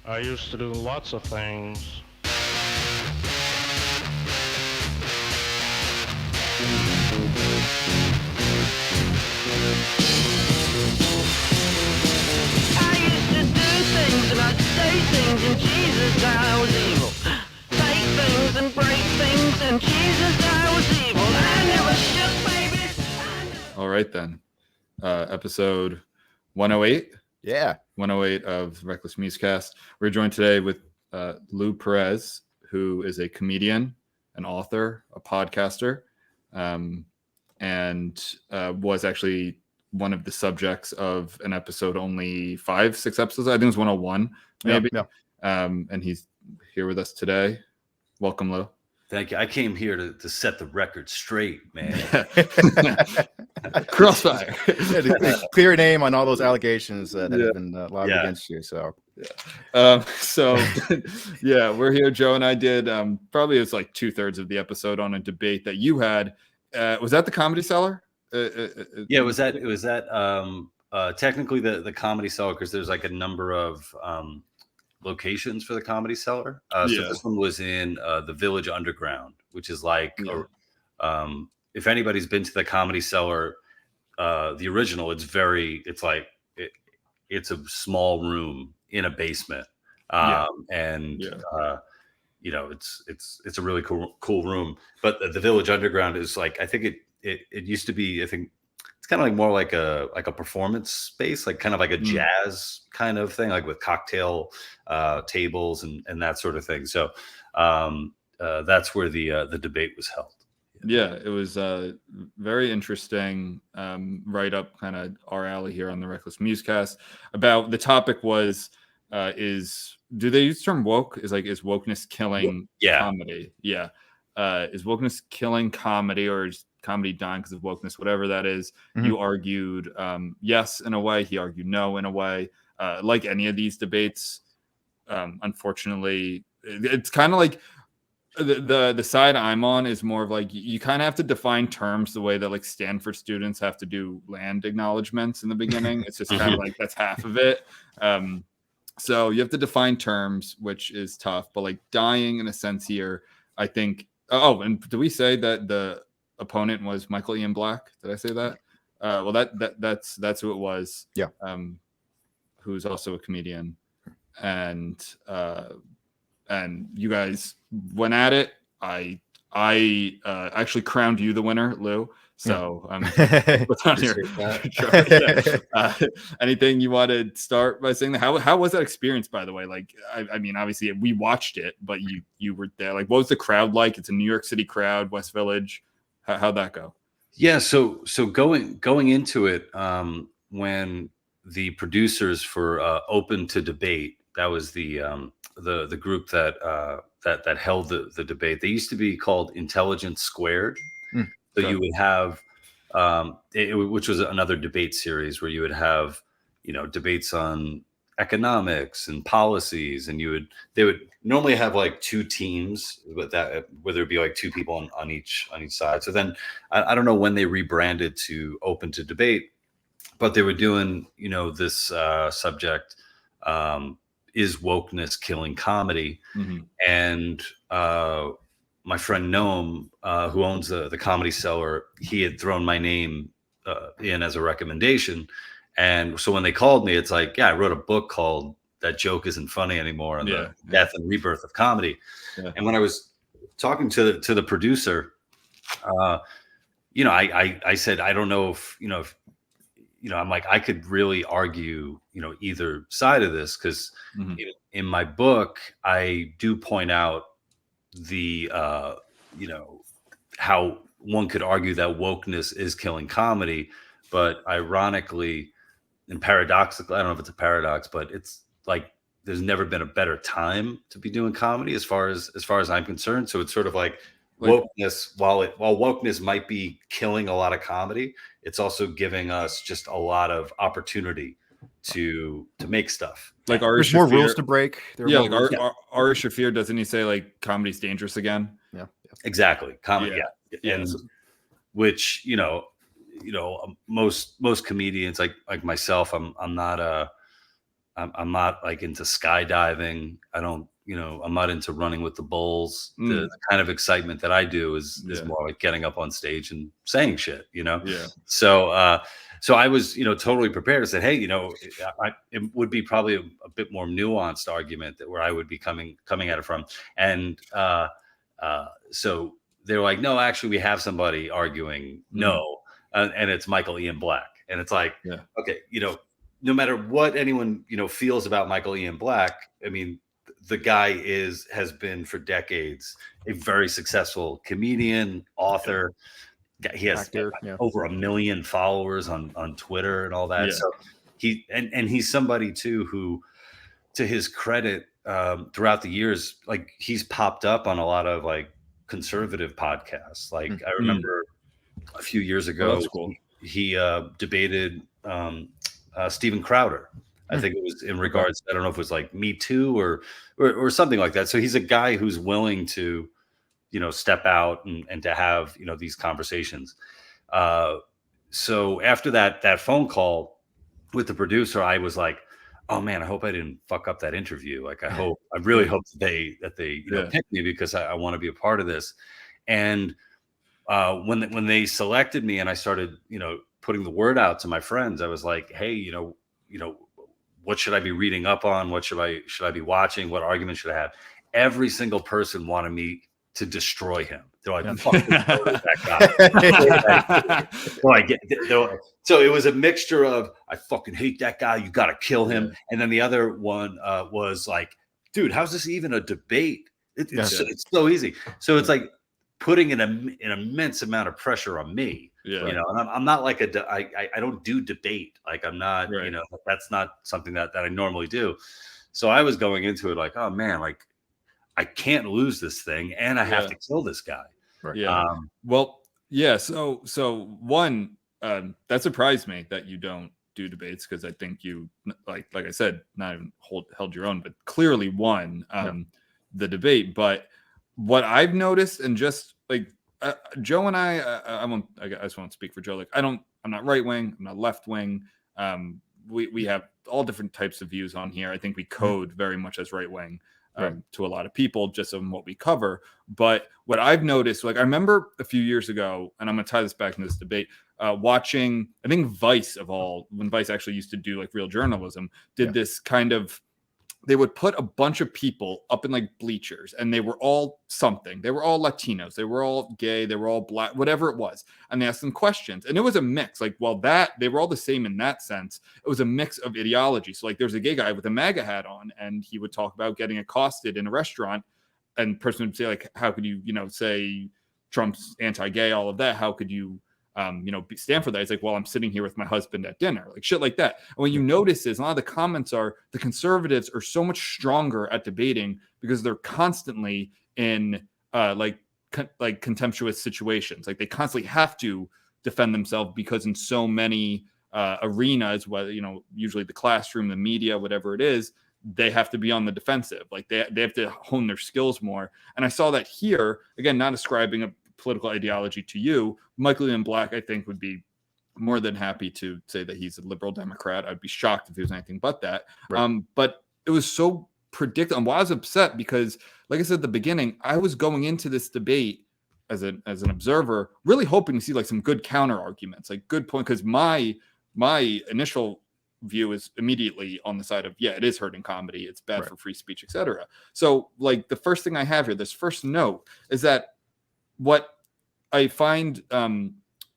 I used to do lots of things. I used to do things and I'd say things and Jesus I was evil. Take things and break things and Jesus I was evil. I never shook baby. All right then. Episode 108. Yeah. 108 of Reckless Musecast. We're joined today with Lou Perez, who is a comedian, an author, a podcaster, and was actually one of the subjects of an episode only 5-6 episodes. I think it was 101, maybe. Yeah. And he's here with us today. Welcome, Lou. Thank you. I came here to set the record straight, man. Crossfire. Clear your name on all those allegations that have been lobbed against you. So, yeah, we're here. Joe and I did probably it was like 2/3 of the episode on a debate that you had. Was that the Comedy Cellar? Yeah, it was that technically the Comedy Cellar, because there's like a number of locations for the Comedy Cellar. So this one was in the Village Underground, which is like if anybody's been to the Comedy Cellar, the original, it's a small room in a basement, you know, it's a really cool room. But the Village Underground is like, I think it used to be, I think it's kind of like more like a performance space, like kind of like a jazz kind of thing, like with cocktail tables and that sort of thing. So that's where the debate was held. Yeah, it was very interesting, right up kind of our alley here on the Reckless Musecast. About the topic was, do they use the term woke? Is wokeness killing comedy? Yeah. Is wokeness killing comedy, or is comedy dying because of wokeness? Whatever that is. Mm-hmm. You argued yes in a way. He argued no in a way. Like any of these debates, unfortunately, it's kind of like the side I'm on is more of like, you kind of have to define terms the way that like Stanford students have to do land acknowledgements in the beginning. It's just kind of like that's half of it. So you have to define terms, which is tough. But like dying in a sense here, I think. Oh, and did we say that the opponent was Michael Ian Black? Did I say that? Well, that's who it was. Yeah. Who's also a comedian, and you guys went at it. I actually crowned you the winner, Lou. So what's on your anything you want to start by saying that? How was that experience, by the way? Like, I mean, obviously we watched it, but you were there. Like, what was the crowd like? It's a New York City crowd, West Village. How'd that go? Yeah, so going into it, when the producers for Open to Debate, that was the group that held the debate. They used to be called Intelligence Squared. So you would have, which was another debate series where you would have, debates on economics and policies, and they would normally have like two teams, but where there'd be like two people on each side. So then I don't know when they rebranded to Open to Debate, but they were doing, this subject, is wokeness killing comedy? Mm-hmm. And my friend Noam, who owns the Comedy Cellar, he had thrown my name in as a recommendation. And so when they called me, it's like, yeah, I wrote a book called That Joke Isn't Funny Anymore, and the death and rebirth of comedy. Yeah. And when I was talking to the producer, I said, I don't know if I'm like, I could really argue, either side of this, because in my book, I do point out the, how one could argue that wokeness is killing comedy, but ironically and paradoxically, I don't know if it's a paradox, but it's like, there's never been a better time to be doing comedy as far as I'm concerned. So it's sort of like wokeness, while wokeness might be killing a lot of comedy, it's also giving us just a lot of opportunity to make stuff. Like, there's more rules to break. Like Ari Shafir, doesn't he say like comedy's dangerous again? Yeah. Exactly. Comedy. Yeah. And which, most comedians like myself, I'm not I'm not like into skydiving. I don't, I'm not into running with the bulls. The kind of excitement that I do is more like getting up on stage and saying shit, Yeah. So I was, totally prepared. I said, hey, it would be probably a bit more nuanced argument that where I would be coming at it from. And so they were like, no, actually, we have somebody arguing no, and it's Michael Ian Black. And it's like, okay, no matter what anyone, feels about Michael Ian Black, I mean, the guy has been for decades a very successful comedian, author. He has over 1 million followers on Twitter and all that. So he's somebody too who, to his credit, throughout the years, like he's popped up on a lot of like conservative podcasts. Like I remember a few years ago, he debated Steven Crowder. I think it was in regards, I don't know if it was like Me Too or something like that. So he's a guy who's willing to, step out and to have, these conversations. So after that phone call with the producer, I was like, oh man, I hope I didn't fuck up that interview. Like I really hope that they pick me because I want to be a part of this. And when they selected me and I started, putting the word out to my friends, I was like, hey, what should I be reading up on? What should I be watching? What argument should I have? Every single person wanted me to destroy him. They're like, fuck that guy. So it was a mixture of, I fucking hate that guy. You got to kill him. Yeah. And then the other one was like, dude, how's this even a debate? It's so easy. So it's like putting an immense amount of pressure on me. Yeah. And I'm not like I don't do debate. Like I'm not, that's not something that I normally do. So I was going into it like, oh man, like I can't lose this thing and I have to kill this guy. Right. Yeah. So one, that surprised me that you don't do debates, because I think you, like I said, not even held your own, but clearly won the debate. But what I've noticed, and just like Joe and I just won't speak for Joe. Like I'm not right wing, I'm not left wing. We have all different types of views on here. I think we code very much as right wing. To a lot of people, just on what we cover. But what I've noticed, like I remember a few years ago, and I'm going to tie this back into this debate, watching, I think Vice when Vice actually used to do like real journalism, did this kind of, they would put a bunch of people up in like bleachers, and they were all something. They were all Latinos. They were all gay. They were all black, whatever it was. And they asked them questions. And it was a mix. Like, they were all the same in that sense. It was a mix of ideology. So like there's a gay guy with a MAGA hat on, and he would talk about getting accosted in a restaurant. And the person would say like, how could you, say Trump's anti-gay, all of that. How could you, stand for that? It's like, well, I'm sitting here with my husband at dinner, like shit like that. And what you notice is a lot of the comments are, the conservatives are so much stronger at debating because they're constantly in contemptuous situations. Like they constantly have to defend themselves because in so many arenas, whether, usually the classroom, the media, whatever it is, they have to be on the defensive. Like they have to hone their skills more. And I saw that here, again, not ascribing a political ideology to you. Michael Ian Black, I think, would be more than happy to say that he's a liberal Democrat. I'd be shocked if he was anything but that. Right. But it was so predictable. And I was upset because, like I said at the beginning, I was going into this debate as an observer, really hoping to see like some good counter arguments, like good point. Because my initial view is immediately on the side of, it is hurting comedy. It's bad for free speech, etc. So like the first thing I have here, this first note is that what I find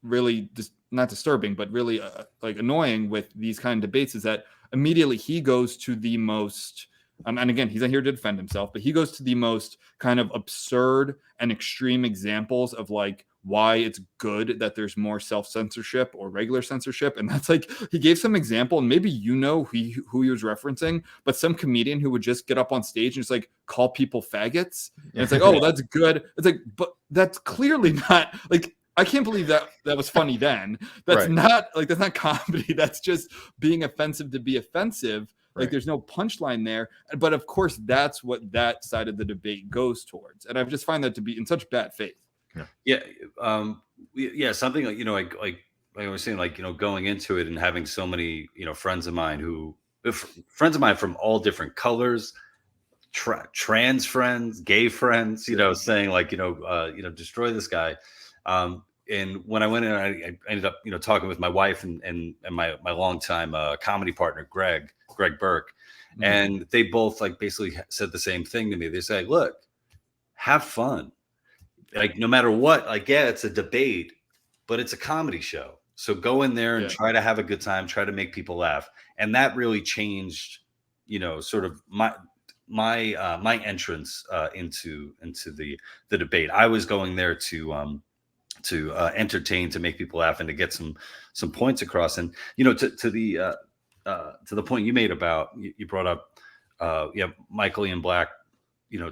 really not disturbing, but really like annoying with these kind of debates is that immediately he goes to the most, and again, he's not here to defend himself, but he goes to the most kind of absurd and extreme examples of like why it's good that there's more self-censorship or regular censorship. And that's like, he gave some example, and maybe who he was referencing, but some comedian who would just get up on stage and just like call people faggots. And it's like, oh, that's good. It's like, but that's clearly not like, I can't believe that was funny then. That's not like, that's not comedy. That's just being offensive to be offensive. Like there's no punchline there. But of course, that's what that side of the debate goes towards. And I just find that to be in such bad faith. Something like, like I was saying, like, going into it and having so many, friends of mine who friends of mine from all different colors, trans friends, gay friends, saying like, destroy this guy. And when I went in, I ended up, talking with my wife and my longtime comedy partner, Greg Burke. Mm-hmm. And they both like basically said the same thing to me. They say, look, have fun. Like, no matter what, like, yeah, it's a debate, but it's a comedy show. So go in there and try to have a good time, try to make people laugh. And that really changed, sort of my entrance into the debate. I was going there to entertain, to make people laugh, and to get some points across. And to the point you made about, you brought up Michael Ian Black,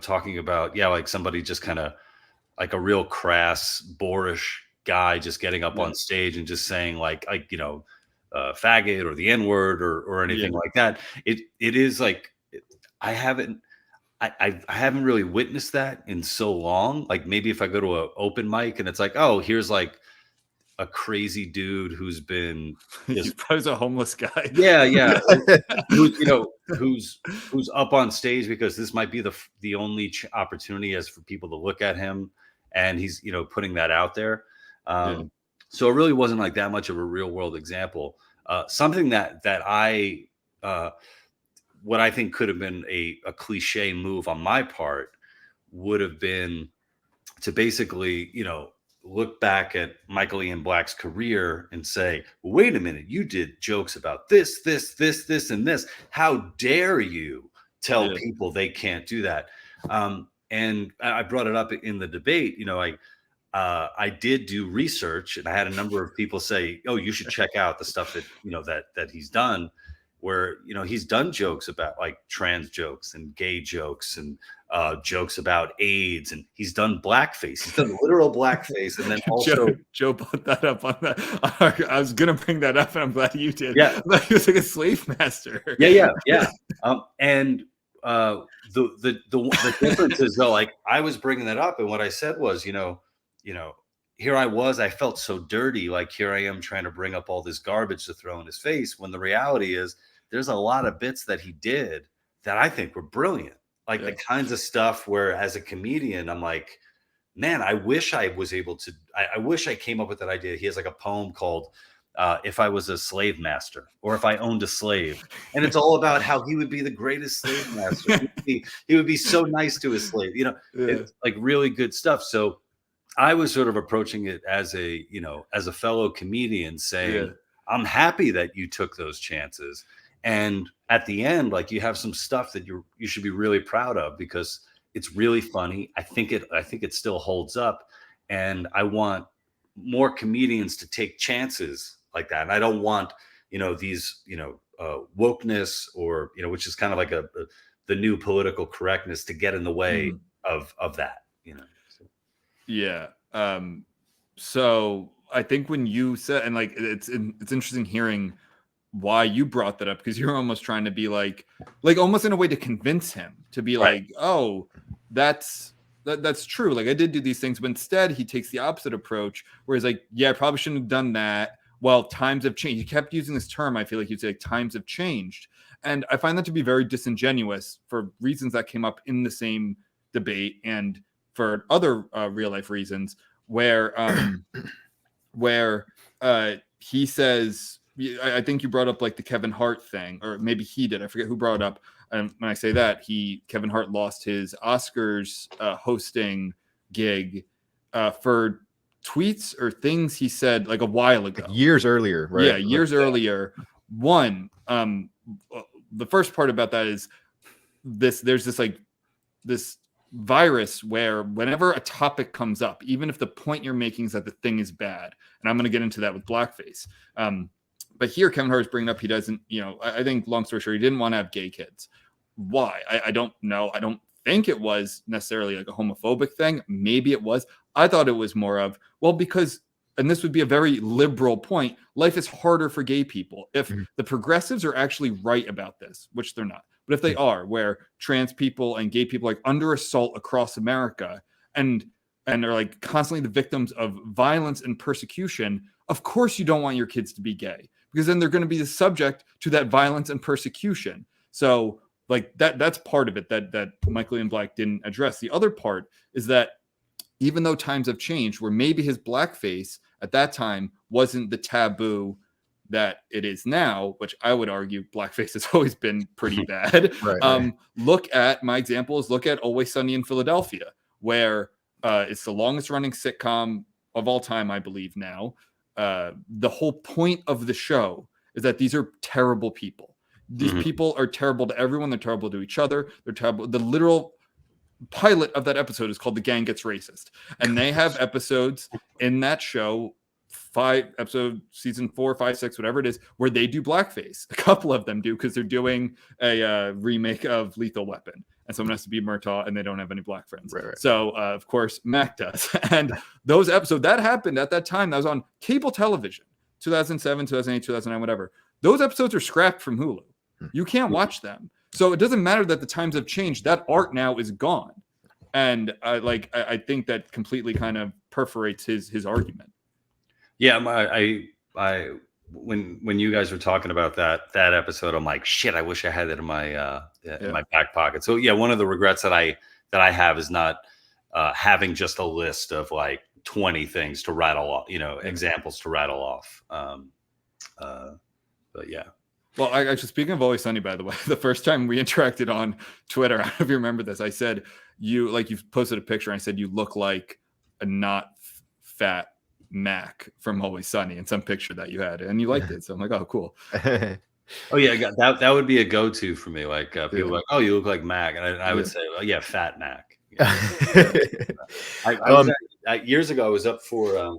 talking about like somebody just kind of like a real crass, boorish guy just getting up on stage and just saying like faggot or the N-word or anything like that. It is like, I haven't really witnessed that in so long. Like, maybe if I go to an open mic and it's like, oh, here's like a crazy dude who's been he's probably a homeless guy. Yeah. who's up on stage because this might be the only opportunity as for people to look at him, and he's putting that out there. So it really wasn't like that much of a real world example. Something that I what I think could have been a cliche move on my part would have been to basically, look back at Michael Ian Black's career and say, wait a minute, you did jokes about this, and this. How dare you tell people they can't do that? And I brought it up in the debate. I did do research, and I had a number of people say, oh, you should check out the stuff that, that he's done, where, he's done jokes about like trans jokes and gay jokes and jokes about AIDS, and he's done blackface. He's done literal blackface. And then also Joe put that up on that. I was going to bring that up, and I'm glad you did. Yeah. He was like a slave master. Yeah. And the difference is, though, like, I was bringing that up, and what I said was, here I felt so dirty. Like, here I am trying to bring up all this garbage to throw in his face, when the reality is there's a lot of bits that he did that I think were brilliant. Like the kinds of stuff where, as a comedian, I'm like, man, I wish I was able to, I wish I came up with that idea. He has like a poem called If I Was a Slave Master, or If I Owned a Slave. And it's all about how he would be the greatest slave master. He would be so nice to his slave, It's like really good stuff. So I was sort of approaching it as a fellow comedian, saying, I'm happy that you took those chances. And at the end, like, you have some stuff that you should be really proud of, because it's really funny. I think it still holds up. And I want more comedians to take chances like that. And I don't want, these, wokeness, or, which is kind of like the new political correctness, to get in the way of that, So. Yeah. So I think when you said, and like, it's interesting hearing why you brought that up, because you're almost trying to be like almost in a way to convince him to be like, oh, that's true. Like, I did do these things, but instead he takes the opposite approach, where he's like, yeah, I probably shouldn't have done that. Well, times have changed. He kept using this term. I feel like he'd say, like, times have changed. And I find that to be very disingenuous, for reasons that came up in the same debate, and for other real life reasons, where he says, I think you brought up like the Kevin Hart thing, or maybe he did. I forget who brought it up. And when I say that, Kevin Hart lost his Oscars hosting gig for tweets or things he said like a while ago, years earlier, right? Yeah, years earlier. One, the first part about that is this: there's this virus where whenever a topic comes up, even if the point you're making is that the thing is bad, and I'm going to get into that with blackface. But here, Kevin Hart is bringing up he doesn't, I think, long story short, he didn't want to have gay kids. Why? I don't know. I don't think it was necessarily like a homophobic thing. Maybe it was. I thought it was more of, well, because, and this would be a very liberal point, life is harder for gay people. If the progressives are actually right about this, which they're not, but if they are, where trans people and gay people are like under assault across America and are like constantly the victims of violence and persecution, of course you don't want your kids to be gay, because then they're going to be subject to that violence and persecution. So like that's part of it that Michael Ian Black didn't address. The other part is that even though times have changed, where maybe his blackface at that time wasn't the taboo that it is now, which I would argue blackface has always been pretty bad. Right. Look at my examples. Look at Always Sunny in Philadelphia, where it's the longest running sitcom of all time, I believe now. The whole point of the show is that these are terrible people. These people are terrible to everyone. They're terrible to each other. They're terrible. The literal pilot of that episode is called The Gang Gets Racist. And they have episodes in that show, 5 episode, season 4, 5, 6, whatever it is, where they do blackface. A couple of them do, because they're doing a remake of Lethal Weapon. And someone has to be Murtaugh, and they don't have any black friends. Right. So, of course, Mac does. And those episodes, that happened at that time. That was on cable television, 2007, 2008, 2009, whatever. Those episodes are scrapped from Hulu. You can't watch them. So it doesn't matter that the times have changed. That art now is gone. And I think that completely kind of perforates his argument. Yeah, when you guys were talking about that episode, I'm like, shit, I wish I had that in my back pocket. So yeah, one of the regrets that I have is not having just a list of like 20 things to rattle off, examples to rattle off. But yeah. Well, actually, speaking of Always Sunny, by the way, the first time we interacted on Twitter, I don't know if you remember this, I said, you've posted a picture, and I said, you look like a not fat Mac from Always Sunny in some picture that you had, and you liked it. So I'm like, oh, cool. Oh yeah, that would be a go-to for me. Like people are like, oh, you look like Mac, and I would say, oh yeah, fat Mac. Years ago, I was up for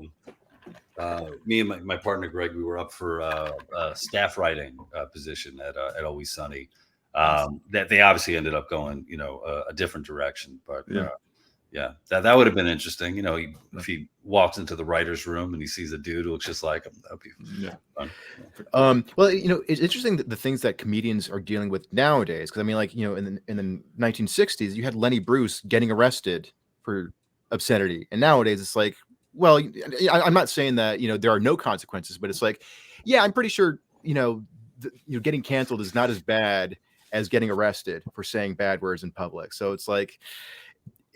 me and my partner Greg. We were up for a staff writing position at Always Sunny. That they obviously ended up going, a different direction, but. Yeah, that would have been interesting. If he walks into the writer's room and he sees a dude who looks just like him, that'd be fun. Well, it's interesting that the things that comedians are dealing with nowadays. Because I mean, like, in the 1960s, you had Lenny Bruce getting arrested for obscenity, and nowadays it's like, well, I'm not saying that there are no consequences, but it's like, yeah, I'm pretty sure getting canceled is not as bad as getting arrested for saying bad words in public. So it's like.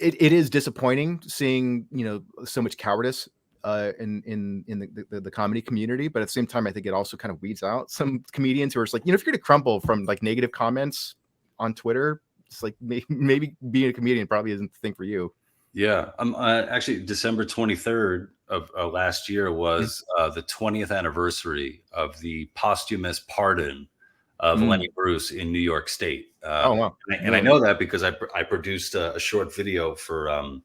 It is disappointing seeing so much cowardice in the comedy community, but at the same time, I think it also kind of weeds out some comedians who are just like, if you're going to crumble from like negative comments on Twitter, it's like maybe being a comedian probably isn't the thing for you. Yeah, actually December 23rd of last year was the 20th anniversary of the posthumous pardon of Lenny Bruce in New York State. Oh wow! And I know that because I produced a short video for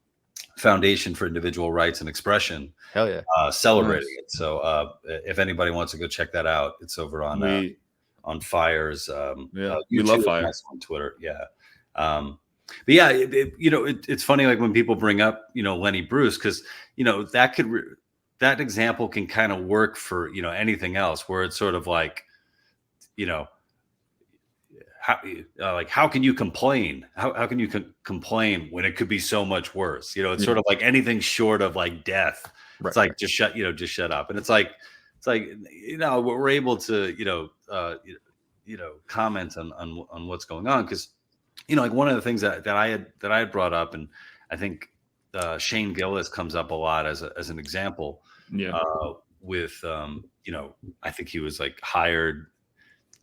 Foundation for Individual Rights and Expression. Hell yeah! Celebrating it. So if anybody wants to go check that out, it's over on Fire's. We love Fire on Twitter. Yeah. But yeah, it's funny, like when people bring up Lenny Bruce, because that example can kind of work for anything else, where it's sort of like how can you complain? How can you complain when it could be so much worse? It's sort of like anything short of like death. Right, it's like just shut up. And it's like we're able to comment on what's going on, because like one of the things that I had brought up, and I think Shane Gillis comes up a lot as an example. Yeah. With I think he was like hired.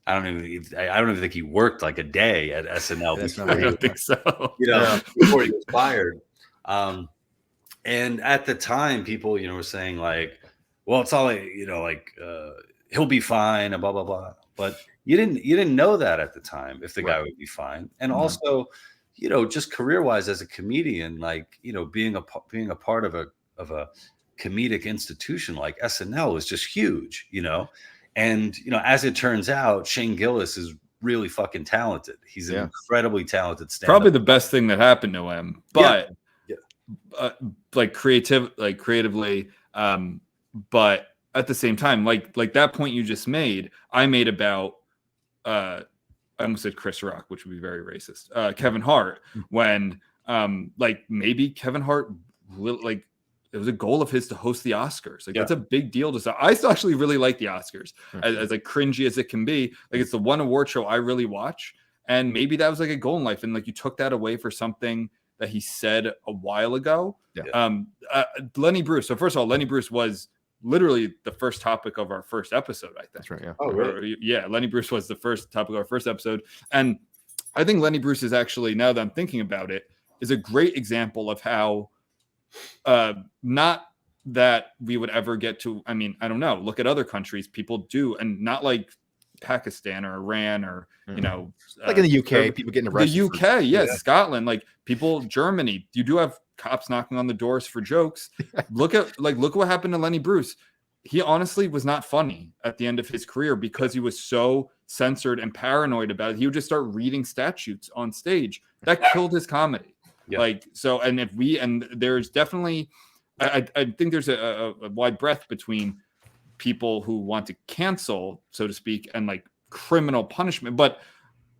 I don't even think he worked like a day at SNL before I don't think so. Before he was fired. And at the time, people, were saying like, well, it's all like, he'll be fine and blah, blah, blah. But you didn't know that at the time, if the guy would be fine. And also, just career-wise as a comedian, like, being a part of a comedic institution like SNL is just huge, And, as it turns out, Shane Gillis is really fucking talented. He's an incredibly talented stand-up. Probably the best thing that happened to him, but creatively. But at the same time, like that point you just made, I made about, I almost said Chris Rock, which would be very racist. Kevin Hart, when maybe Kevin Hart it was a goal of his to host the Oscars. Like that's a big deal to say. I still actually really like the Oscars, as like cringy as it can be. Like it's the one award show I really watch, and maybe that was like a goal in life, and like you took that away for something that he said a while ago. Lenny Bruce. So first of all, Lenny Bruce was literally the first topic of our first episode, I think. That's right. Yeah. Oh, really? Yeah, Lenny Bruce was the first topic of our first episode, and I think Lenny Bruce is actually, now that I'm thinking about it, is a great example of how not that we would ever get to, I mean, I don't know, look at other countries, people do, and not like Pakistan or Iran or, you know, like in the UK, people getting arrested. The UK, yes, Scotland, like people, Germany, you do have cops knocking on the doors for jokes. Look what happened to Lenny Bruce. He honestly was not funny at the end of his career because he was so censored and paranoid about it. He would just start reading statutes on stage. That killed his comedy. Like, so, and there's definitely, I think there's a wide breadth between people who want to cancel, so to speak, and like criminal punishment, but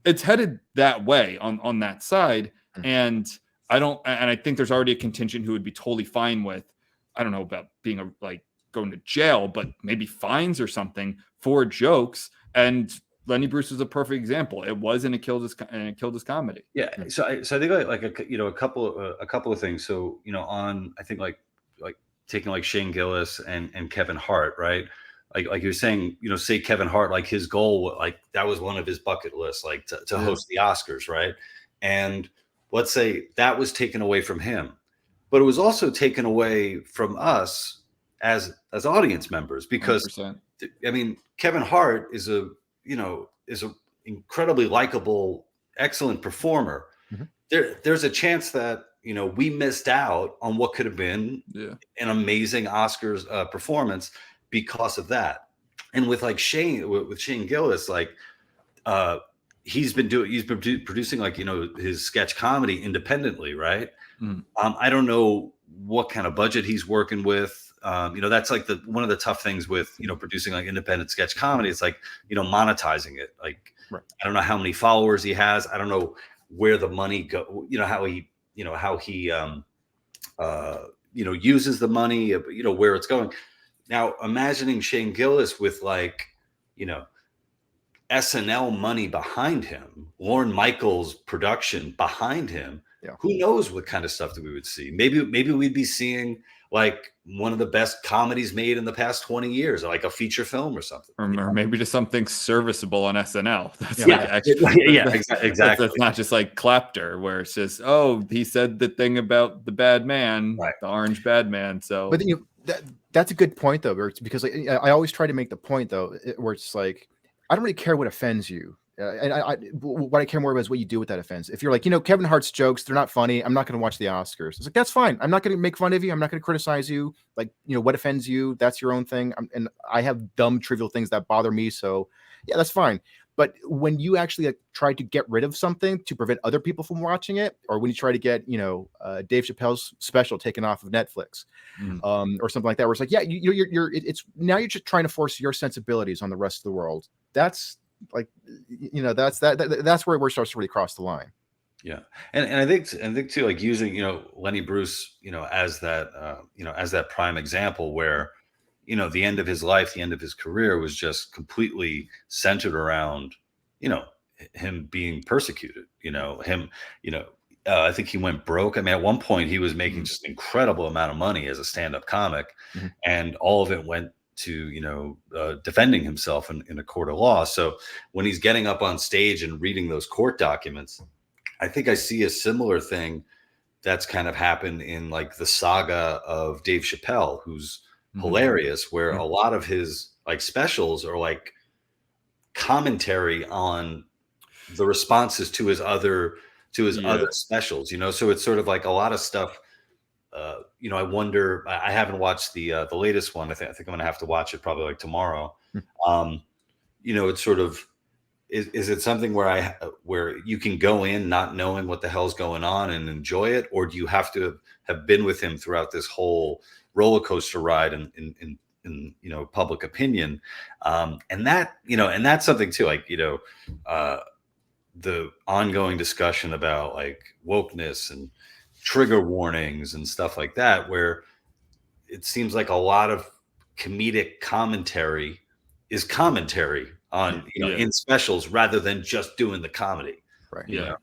it's headed that way on that side. And I think there's already a contingent who would be totally fine with, I don't know about being going to jail, but maybe fines or something for jokes. And Lenny Bruce was a perfect example. It was, and it killed his comedy. Yeah. So I think a couple of things. So, I think like taking like Shane Gillis and Kevin Hart, right? Like you're saying, say Kevin Hart, like his goal, like that was one of his bucket lists, like to host the Oscars, right? And let's say that was taken away from him, but it was also taken away from us as audience members, because 100%. I mean, Kevin Hart is a incredibly likable, excellent performer. There's a chance that, we missed out on what could have been an amazing Oscars performance because of that. And with like with Shane Gillis, like he's been producing like, his sketch comedy independently, right? I don't know what kind of budget he's working with. That's like one of the tough things with, producing like independent sketch comedy. It's like, monetizing it. Like, I don't know how many followers he has. I don't know where the money go, how he uses the money, where it's going. Now, imagining Shane Gillis with like, SNL money behind him, Lorne Michaels production behind him. Who knows what kind of stuff that we would see? Maybe we'd be seeing like one of the best comedies made in the past 20 years, like a feature film or something. Or maybe just something serviceable on SNL. That's exactly. That's not just like Clapter, where it's just, oh, he said the thing about the bad man, the orange bad man. So, but that's a good point though, because like, I always try to make the point though, where it's like, I don't really care what offends you. What I care more about is what you do with that offense. If you're like, Kevin Hart's jokes, they're not funny, I'm not going to watch the Oscars. It's like, that's fine. I'm not going to make fun of you. I'm not going to criticize you. Like, what offends you, that's your own thing. And I have dumb, trivial things that bother me. So yeah, that's fine. But when you actually try to get rid of something to prevent other people from watching it, or when you try to get, Dave Chappelle's special taken off of Netflix, or something like that, where it's like, yeah, it's now you're just trying to force your sensibilities on the rest of the world. That's like, that's where it starts to really cross the line. Yeah. And I think too, like using, Lenny Bruce, as that prime example where, the end of his life, the end of his career was just completely centered around, him being persecuted, I think he went broke. I mean, at one point he was making just an incredible amount of money as a stand-up comic, and all of it went to, defending himself in a court of law. So when he's getting up on stage and reading those court documents, I think I see a similar thing that's kind of happened in like the saga of Dave Chappelle, who's hilarious, where a lot of his like specials are like commentary on the responses to his other specials, so it's sort of like a lot of stuff. I wonder, I haven't watched the latest one. I think I'm gonna have to watch it probably like tomorrow. It's sort of, is it something where you can go in not knowing what the hell's going on and enjoy it, or do you have to have been with him throughout this whole roller coaster ride in public opinion? And that's something too, like, the ongoing discussion about like wokeness and trigger warnings and stuff like that, where it seems like a lot of comedic commentary is commentary on, you know, Yeah. in specials rather than just doing the comedy. Right. You Yeah. know?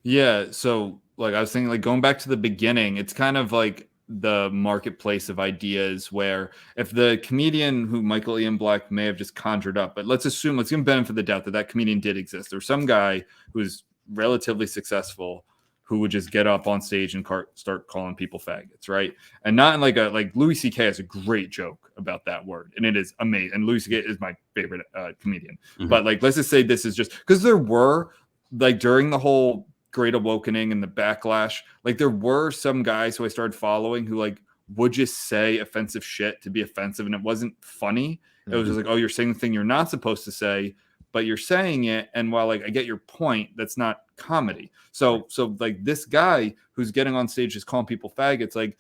Yeah. So like I was thinking, like going back to the beginning, it's kind of like the marketplace of ideas where if the comedian who Michael Ian Black may have just conjured up, but let's give him benefit of the doubt that that comedian did exist. There's some guy who's relatively successful who would just get up on stage and start calling people faggots, right? And not in like Louis C.K. has a great joke about that word, and it is amazing. And Louis C.K. is my favorite comedian. Mhm. But like, let's just say this is just because there were like during the whole Great Awakening and the backlash, like there were some guys who I started following who like would just say offensive shit to be offensive, and it wasn't funny. It was just like, oh, you're saying the thing you're not supposed to say, but you're saying it, and while like I get your point, that's not comedy. So like this guy who's getting on stage just calling people faggots, like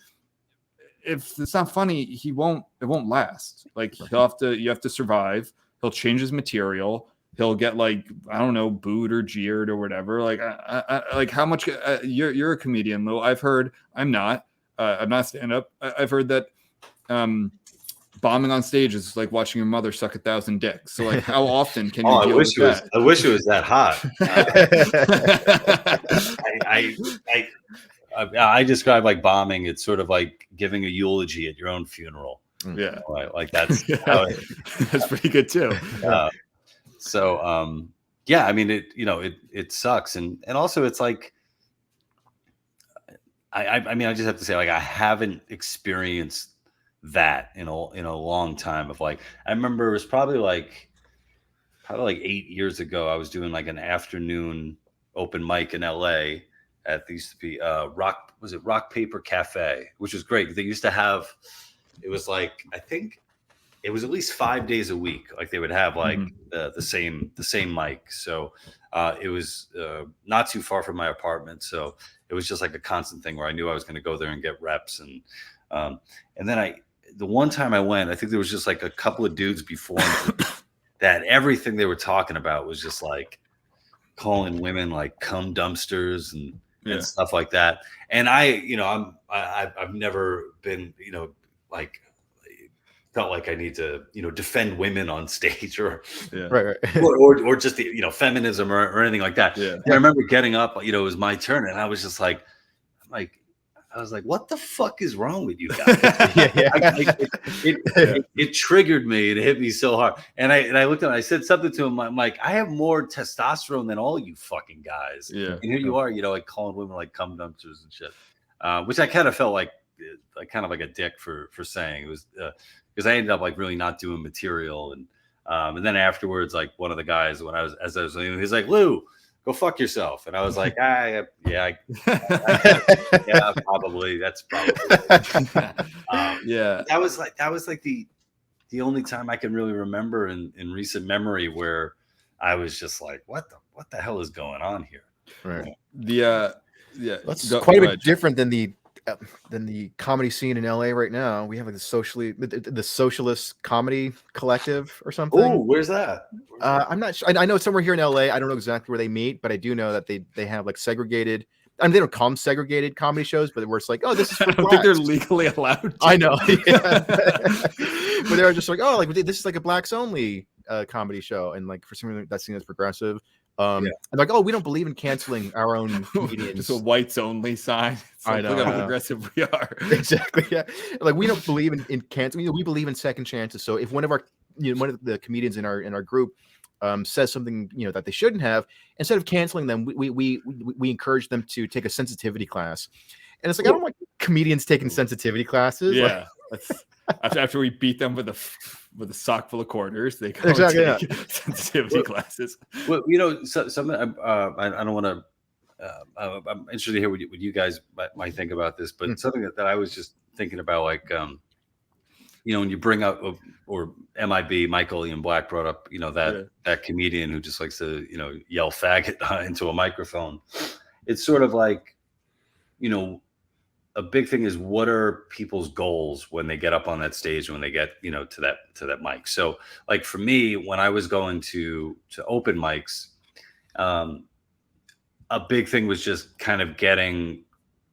if it's not funny, it won't last. Like you have to survive. He'll change his material. He'll get like, I don't know, booed or jeered or whatever. Like, I like how much you're a comedian, Lou. I've heard I'm not stand up. I've heard that bombing on stage is like watching your mother suck 1,000 dicks. So like, how often can you deal with that? I wish it was that hot. I describe like bombing. It's sort of like giving a eulogy at your own funeral. Yeah, like that's how it, that's pretty good too. So yeah, I mean it sucks, and also it's like I mean I just have to say, like, I haven't experienced that in a long time. Of like, I remember it was probably like 8 years ago. I was doing like an afternoon open mic in LA at there used to be Rock Paper Cafe, which was great. They used to have, it was like, I think it was at least 5 days a week. Like they would have like the same mic. So it was not too far from my apartment. So it was just like a constant thing where I knew I was going to go there and get reps. And then the one time I went, I think there was just like a couple of dudes before me that everything they were talking about was just like calling women like cum dumpsters and stuff like that. And I've never been, like felt like I need to, defend women on stage or or just the, feminism or anything like that. Yeah. And I remember getting up, it was my turn, and I was just like, I was like, what the fuck is wrong with you guys? It triggered me. It hit me so hard. And I looked at him, I said something to him. I'm like, I have more testosterone than all you fucking guys. Yeah. And here you are, like calling women like cum dumpsters and shit. Which I kind of felt like kind of like a dick for saying. It was because I ended up like really not doing material. And then afterwards, like one of the guys, as I was leaving, he's like, Lou, go fuck yourself. And I was like, yeah, probably. That's probably. Yeah. That was like the only time I can really remember in recent memory where I was just like, what the hell is going on here? Right. That's quite a bit different than the comedy scene in LA right now. We have like the Socialist Comedy Collective or something. Oh, where's that? I'm not sure. I know it's somewhere here in LA. I don't know exactly where they meet, but I do know that they have like segregated. I mean, they don't call them segregated comedy shows, but where it's like, oh, this is for I don't think they're legally allowed to. I know. But they're just like, oh, like this is like a blacks only comedy show, and like for some reason that's seen as progressive. And like, oh, we don't believe in canceling our own comedians. Just a whites only sign. I know. Look how progressive we are. Exactly. Yeah. Like we don't believe in canceling. We believe in second chances. So if one of the comedians in our group says something that they shouldn't have, instead of canceling them, we encourage them to take a sensitivity class. And it's like, I don't like comedians taking sensitivity classes. Yeah. After we beat them with a sock full of quarters, they go take sensitivity classes. Well, something I don't want to. I'm interested to hear what you guys might think about this, but something that I was just thinking about, like, when you bring up, or Michael Ian Black brought up, that comedian who just likes to, yell faggot into a microphone. It's sort of like, a big thing is, what are people's goals when they get up on that stage, when they get, to that mic? So like for me, when I was going to open mics, a big thing was just kind of getting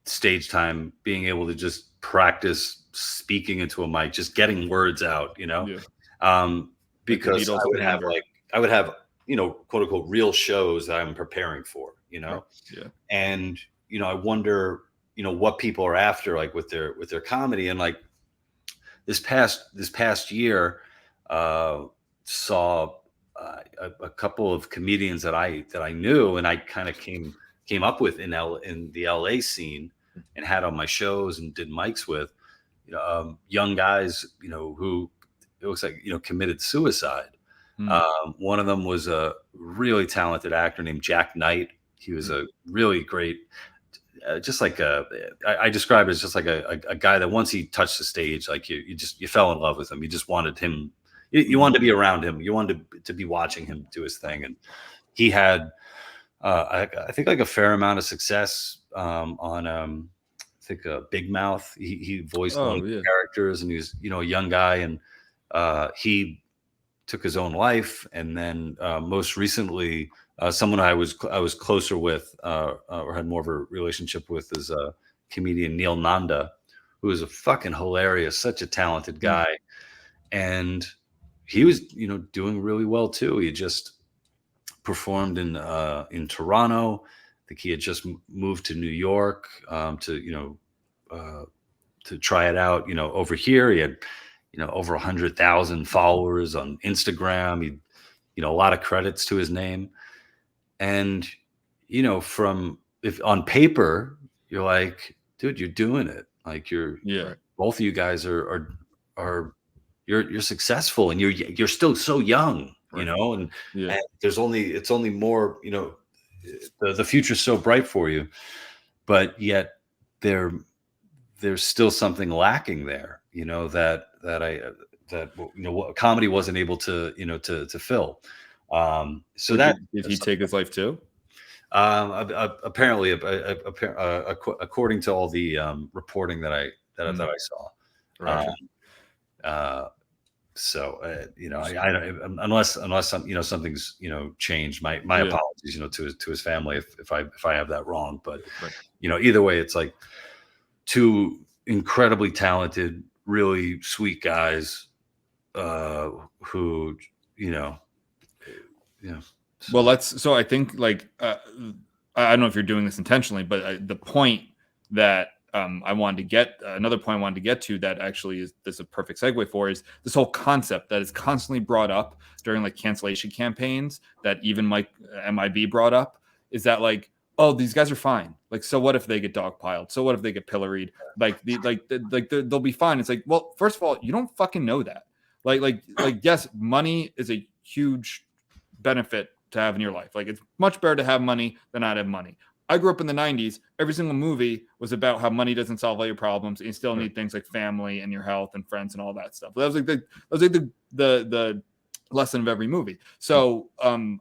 stage time, being able to just practice speaking into a mic, just getting words out, Yeah. because Beatles I would have pander. quote unquote real shows that I'm preparing for, Yeah. and I wonder what people are after, like with their comedy. And like this past year, saw a couple of comedians that I knew and I kind of came up with in the LA scene and had on my shows and did mics with, young guys, who it looks like, committed suicide. One of them was a really talented actor named Jack Knight. He was a really great, just like I describe it as just like a guy that once he touched the stage, like you fell in love with him. You just wanted him. You wanted to be around him. You wanted to be watching him do his thing. And he had, I think, like a fair amount of success on, I think, Big Mouth. He voiced one of the characters, and he was, a young guy, and he took his own life. And then most recently, someone I was closer with, or had more of a relationship with, is comedian Neil Nanda, who is a fucking hilarious, such a talented guy. And he was, doing really well too. He just performed in Toronto. I think he had just moved to New York to try it out. Over here, he had over 100,000 followers on Instagram. He, a lot of credits to his name. And from, if on paper you're like, dude, you're doing it. Like both of you guys are you're successful, and you're still so young, and it's only more, the future's so bright for you, but yet there's still something lacking there, that what comedy wasn't able to to fill. So did he take his life too? Apparently, according to all the reporting that I saw. Right. So I don't, unless something's changed. My apologies to his family if I have that wrong. But either way, it's like two incredibly talented, really sweet guys who Well, so I think, like, I don't know if you're doing this intentionally, but the point that another point I wanted to get to, that actually is a perfect segue for, is this whole concept that is constantly brought up during like cancellation campaigns, that even MIB brought up, is that like, oh, these guys are fine. Like, so what if they get dogpiled? So what if they get pilloried? They'll be fine. It's like, well, first of all, you don't fucking know that. Like yes, money is a huge benefit to have in your life. Like, it's much better to have money than not have money. I grew up in the 90s. Every single movie was about how money doesn't solve all your problems. And you still need things like family and your health and friends and all that stuff. That was like the lesson of every movie. So and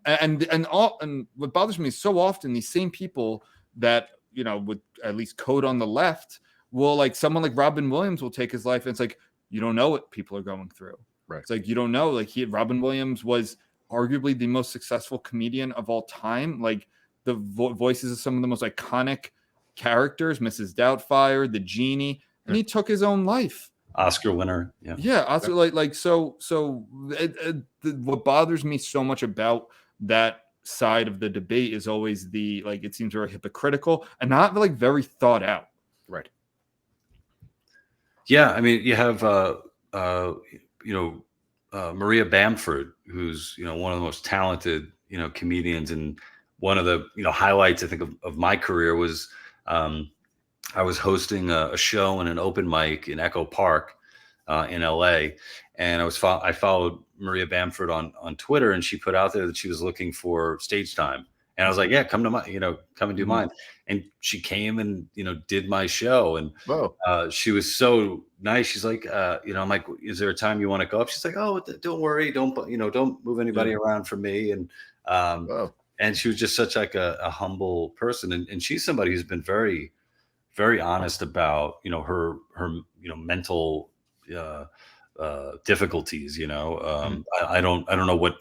what bothers me is, so often these same people that would at least code on the left will, like, someone like Robin Williams will take his life, and it's like, you don't know what people are going through. Right. It's like, you don't know. Like, Robin Williams was arguably the most successful comedian of all time. Like, the voices of some of the most iconic characters, Mrs. Doubtfire, the Genie, and he took his own life. Oscar winner. Yeah. Oscar, what bothers me so much about that side of the debate is always it seems very hypocritical and not like very thought out. Right. Yeah. I mean, you have, Maria Bamford, who's, one of the most talented, comedians. And one of the, highlights, I think, of my career was, I was hosting a show and an open mic in Echo Park in LA. And I followed Maria Bamford on Twitter, and she put out there that she was looking for stage time. And I was like, yeah, come and do mine. And she came and, did my show. And she was so nice. She's like, I'm like, is there a time you want to go up? She's like, oh, don't worry. Don't move anybody around for me. And, and she was just such like a humble person. And she's somebody who's been very, very honest about, her mental difficulties. I don't know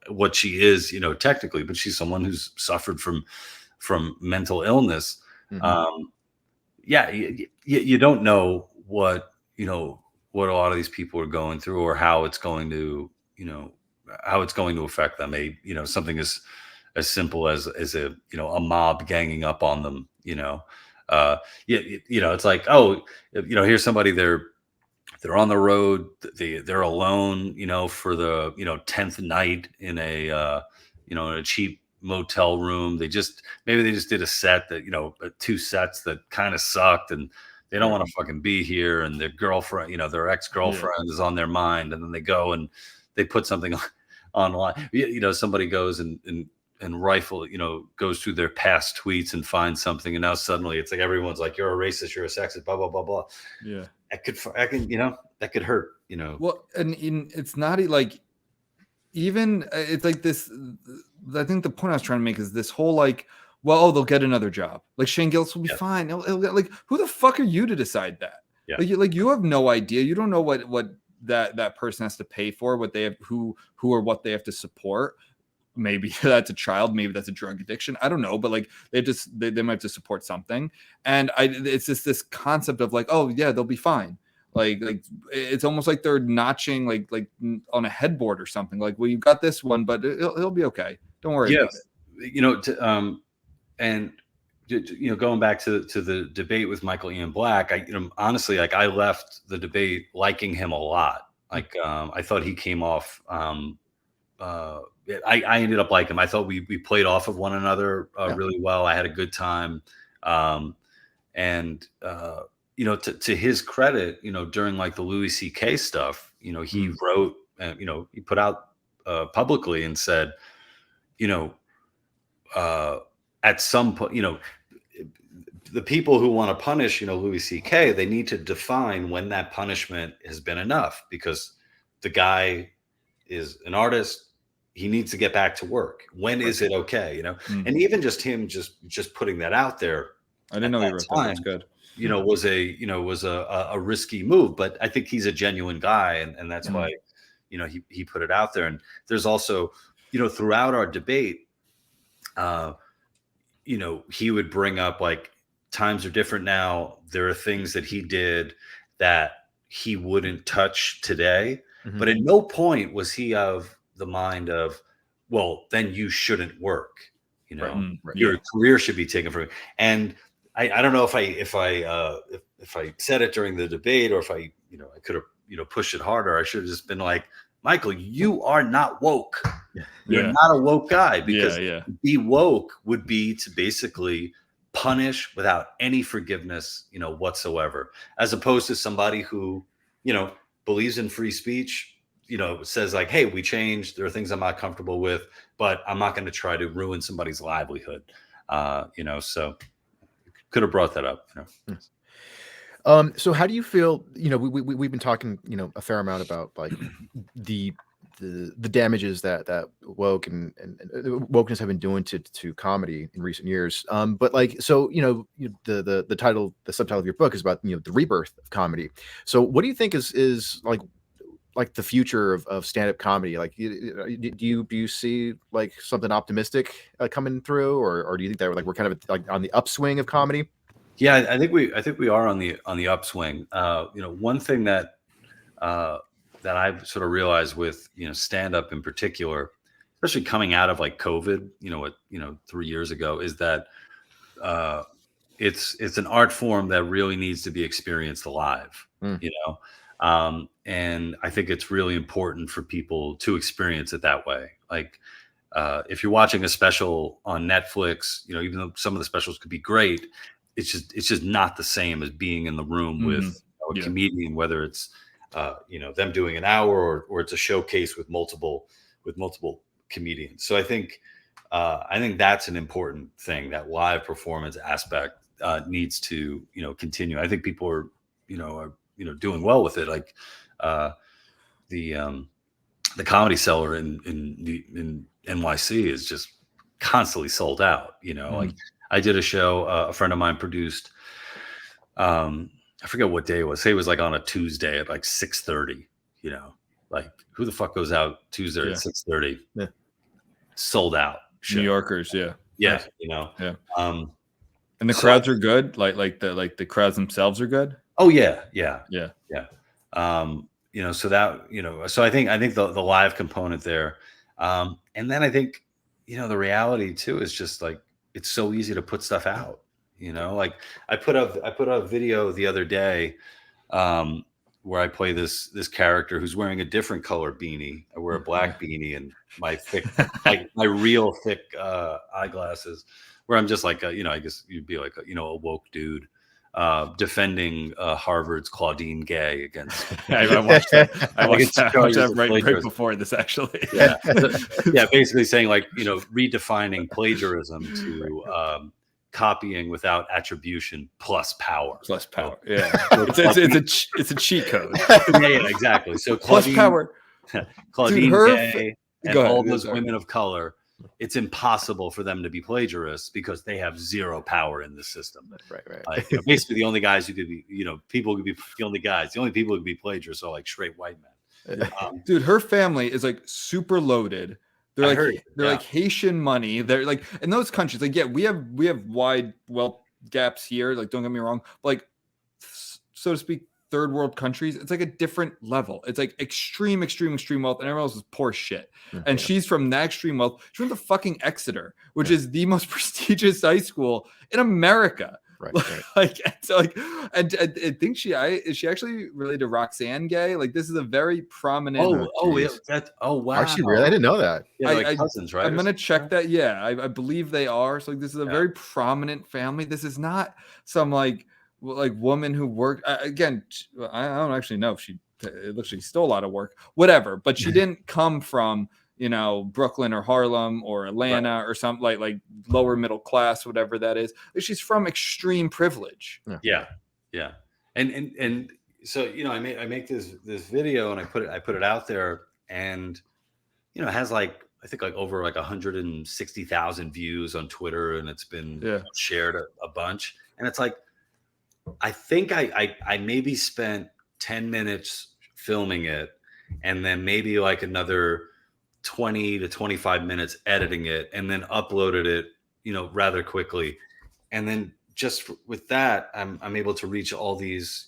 what she is, technically, but she's someone who's suffered from mental illness. You don't know what what a lot of these people are going through, or how it's going to, affect them. Something as simple as a mob ganging up on them. It's like, oh, here's somebody, they're on the road, they're alone, for the 10th night in a in a cheap motel room. Maybe they just did a set that 2 sets that kind of sucked, and they don't want to fucking be here, and their girlfriend, their ex-girlfriend is on their mind, and then they go and they put something online. Somebody goes and rifle, goes through their past tweets and finds something, and now suddenly it's like everyone's like, you're a racist, you're a sexist, blah blah blah blah. Yeah, that could hurt. Well, and it's not like, even it's like this. I think the point I was trying to make is this whole like, well, they'll get another job. Like Shane Gillis will be fine. Like, who the fuck are you to decide that? Yeah. Like you have no idea. You don't know what that person has to pay for, what they have, who or what they have to support. Maybe that's a child, maybe that's a drug addiction, I don't know, but like they might have to support something. And it's just this concept of like, oh yeah, they'll be fine. Like it's almost like they're notching like on a headboard or something. Like, well, you got this one, but it'll be okay. Don't worry about it. And going back to the debate with Michael Ian Black, honestly, like, I left the debate liking him a lot. Like, I thought he came off. I ended up liking him. I thought we played off of one another really well. I had a good time. To his credit, during like the Louis C.K. stuff, he wrote, he put out publicly and said, at some point, the people who want to punish, Louis C.K., they need to define when that punishment has been enough, because the guy is an artist. He needs to get back to work. When is it okay? And even just him, just putting that out there. I didn't know he wrote that. That's good. Was a risky move, but I think he's a genuine guy, and that's why, he put it out there. And there's also, throughout our debate, he would bring up like, times are different now. There are things that he did that he wouldn't touch today, but at no point was he of the mind of, well, then you shouldn't work. Your career should be taken from you. And I don't know if I said it during the debate, or if I could have pushed it harder. I should have just been like, Michael, you are not woke. You're not a woke guy, because be woke would be to basically punish without any forgiveness, whatsoever, as opposed to somebody who, believes in free speech, says like, hey, we changed. There are things I'm not comfortable with, but I'm not going to try to ruin somebody's livelihood. So could have brought that up. So how do you feel? We've been talking, a fair amount about like the damages that woke and wokeness have been doing to comedy in recent years. But like, so the subtitle of your book is about the rebirth of comedy. So what do you think is like the future of stand-up comedy? Like, do you see like something optimistic coming through, or do you think that we're kind of like on the upswing of comedy? Yeah, I think we are on the upswing. One thing that I've sort of realized with stand-up in particular, especially coming out of like COVID, 3 years ago, is that it's an art form that really needs to be experienced live. And I think it's really important for people to experience it that way. Like, if you're watching a special on Netflix, even though some of the specials could be great, it's just not the same as being in the room with a comedian, whether it's them doing an hour or it's a showcase with multiple comedians. So I think that's an important thing. That live performance aspect needs to continue. I think people are doing well with it. Like the Comedy Cellar in NYC is just constantly sold out. Like, I did a show, a friend of mine produced. I forget what day it was. Say it was like on a Tuesday at like 6:30. Like, who the fuck goes out Tuesday at 6:30? Yeah. Sold out. New Yorkers, Yeah. And the crowds are good. Like the crowds themselves are good. Oh yeah, yeah, Yeah. yeah. So that, so I think the live component there, and then I think, the reality too is just like it's so easy to put stuff out. Like I put a video the other day, where I play this character who's wearing a different color beanie. I wear a black beanie and my thick, like my real thick eyeglasses, where I'm just like, I guess you'd be like, a woke dude. Defending Harvard's Claudine Gay against. I watched that. I watched that right plagiarism. before this, actually. Yeah, basically saying like, redefining plagiarism to copying without attribution plus power. Plus power. So, Yeah, it's a cheat code. yeah, exactly. So Plus power. Claudine Gay and go ahead. all those women of color. It's impossible for them to be plagiarists because they have zero power in the system. Right. Basically, the only guys who could be, people could be the only guys. The only people who could be plagiarists are like straight white men. Dude, her family is like super loaded. They're like Haitian money. They're like in those countries. Like, yeah, we have wide wealth gaps here. Like, don't get me wrong. But like, so to speak, third world countries, it's like a different level. It's like extreme wealth, and everyone else is poor shit. And she's from that extreme wealth. She went to fucking Exeter, which is the most prestigious high school in America. Right. Like, so like, and I think is she actually related to Roxanne Gay? Like, this is a very prominent. Wow. Are she really? I didn't know that. Yeah, like cousins, right? I'm gonna check that. Yeah, I believe they are. So like, this is a very prominent family. This is not some like woman who worked again. I don't actually know if it looks like she stole a lot of work, whatever, but she didn't come from Brooklyn or Harlem or Atlanta or something like lower middle class, whatever that is. She's from extreme privilege. Yeah. And so I make this video and I put it out there, and it has like I think like over like 160,000 views on Twitter, and it's been shared a bunch, and it's like I think I maybe spent 10 minutes filming it, and then maybe like another 20 to 25 minutes editing it, and then uploaded it, rather quickly. And then just with that, I'm able to reach all these,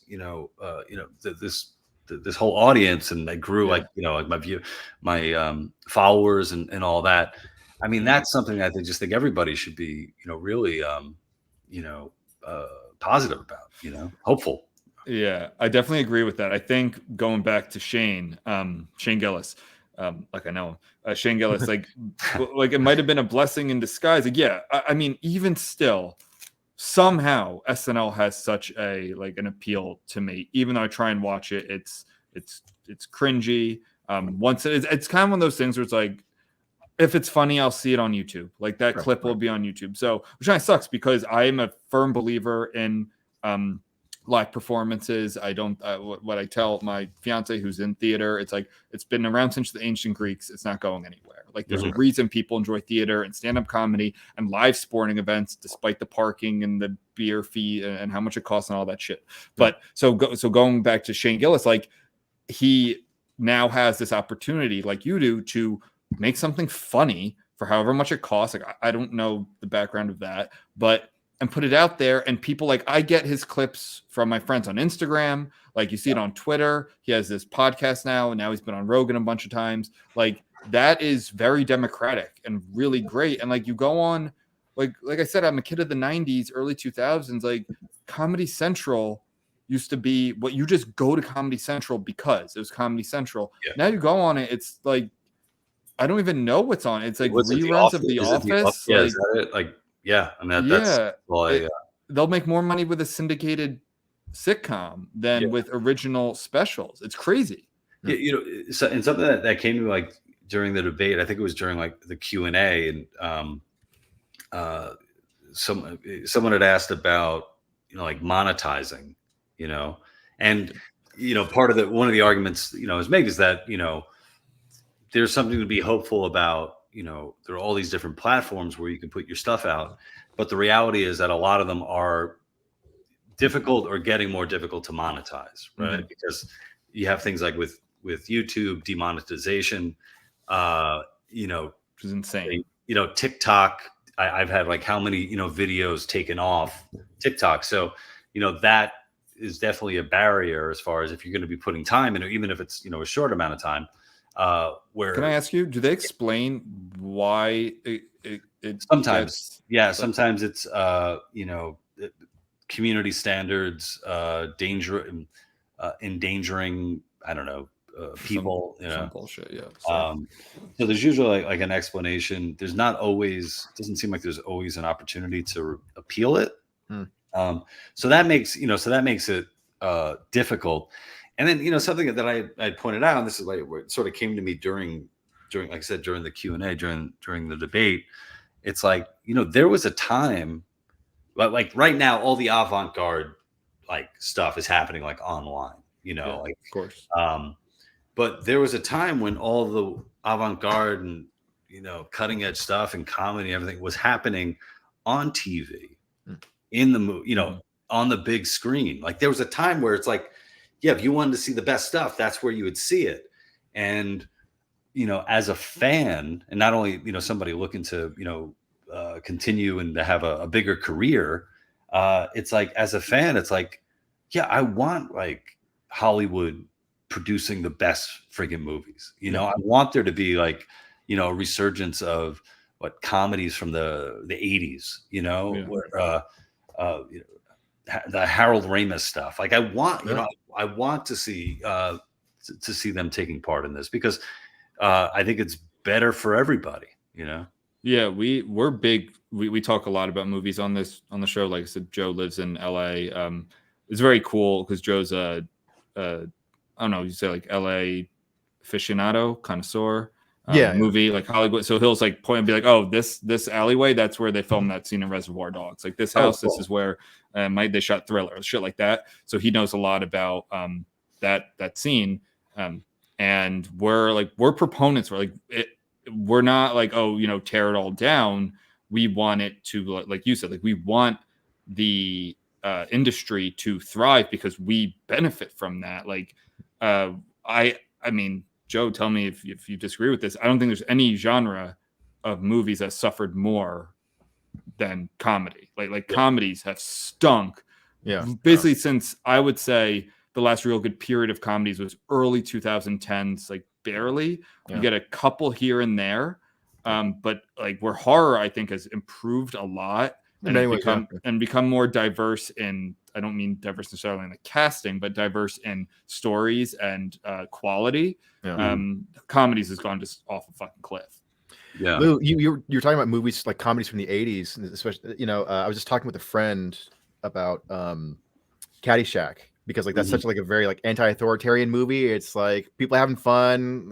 this whole audience, and I grew like my followers and all that. I mean, that's something I just think everybody should be, really, positive about, hopeful. Yeah, I definitely agree with that. I think going back to Shane Gillis, like I know him, Shane Gillis, like it might have been a blessing in disguise. Like, yeah, I mean, even still, somehow SNL has such an appeal to me. Even though I try and watch it, it's cringy. Once it's kind of one of those things where it's like, if it's funny, I'll see it on YouTube. Like that clip will be on YouTube. So, which kind of sucks because I am a firm believer in live performances. I don't, what I tell my fiance who's in theater, it's like, it's been around since the ancient Greeks. It's not going anywhere. Like there's a reason people enjoy theater and stand-up comedy and live sporting events, despite the parking and the beer fee and how much it costs and all that shit. But so going back to Shane Gillis, like he now has this opportunity like you do to make something funny for however much it costs. Like I don't know the background of that, and put it out there. And people like, I get his clips from my friends on Instagram. Like you see it on Twitter. He has this podcast now, and now he's been on Rogan a bunch of times. Like that is very democratic and really great. And like you go on, like I said, I'm a kid of the 90s, early 2000s. Like Comedy Central used to be what you just go to Comedy Central because it was Comedy Central. Yeah. Now you go on it, it's like, I don't even know what's on. It's like reruns of The Office. Yeah, is that it? Like, yeah. I mean, that's they'll make more money with a syndicated sitcom than with original specials. It's crazy. Yeah, and something that came to me like during the debate, I think it was during like the Q&A, and someone had asked about like monetizing, and part of one of the arguments is made is that there's something to be hopeful about. There are all these different platforms where you can put your stuff out, but the reality is that a lot of them are difficult or getting more difficult to monetize, right? Because you have things like with YouTube demonetization, which is insane. TikTok. I've had like how many videos taken off TikTok, so that definitely a barrier as far as if you're going to be putting time in, even if it's a short amount of time. Where can I ask you? Do they explain why it sometimes? gets, sometimes it's community standards, endangering, I don't know, people. Some bullshit. Yeah. So there's usually like an explanation. There's not always. Doesn't seem like there's always an opportunity to appeal it. So that makes it difficult. And then something that I pointed out, and this is like where it sort of came to me during like I said, during the Q&A, during the debate. It's like there was a time, like right now, all the avant-garde like stuff is happening like online. Like of course. But there was a time when all the avant-garde and cutting edge stuff and comedy and everything was happening on TV, in the movie, on the big screen. Like there was a time where it's like, yeah, if you wanted to see the best stuff, that's where you would see it. And as a fan, and not only somebody looking to continue and to have a bigger career, it's like as a fan, it's like, yeah, I want like Hollywood producing the best friggin' movies. I want there to be like a resurgence of what comedies from the 80s, where the Harold Ramis stuff. Like I want I want to see them taking part in this, because I think it's better for everybody. Yeah, we're big. We talk a lot about movies on the show. Like I said, Joe lives in LA. It's very cool because Joe's a I don't know, you say like LA aficionado, connoisseur, movie like Hollywood. So he'll like point and be like, oh, this alleyway, that's where they filmed that scene in Reservoir Dogs. Like this house, cool. This is where they shot Thriller, shit like that. So he knows a lot about that scene. And we're proponents. We're not like, oh, tear it all down. We want it to, like you said, like we want the industry to thrive because we benefit from that. Like, I mean, Joe, tell me if you disagree with this. I don't think there's any genre of movies that suffered more than comedy. Like comedies have stunk. Yeah. Basically, since I would say the last real good period of comedies was early 2010s, like barely. Yeah. You get a couple here and there. But like where horror, I think, has improved a lot and become more diverse in, I don't mean diverse necessarily in the casting, but diverse in stories and quality. Yeah. Comedies has gone just off a fucking cliff. Yeah. Lou, you're talking about movies like comedies from the 80s, especially, I was just talking with a friend about Caddyshack, because like that's such like a very like anti-authoritarian movie. It's like people having fun,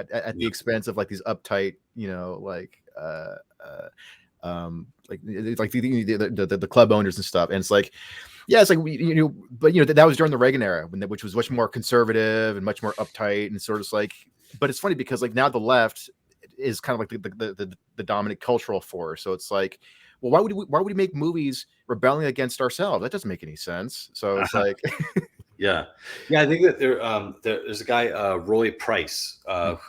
at the expense of like these uptight, the club owners and stuff. And it's like, yeah, it's like but that was during the Reagan era, which was much more conservative and much more uptight, and sort of like. But it's funny because like now the left is kind of like the dominant cultural force. So it's like, well, why would we make movies rebelling against ourselves? That doesn't make any sense. So it's like, yeah. I think that there's a guy, Roy Price,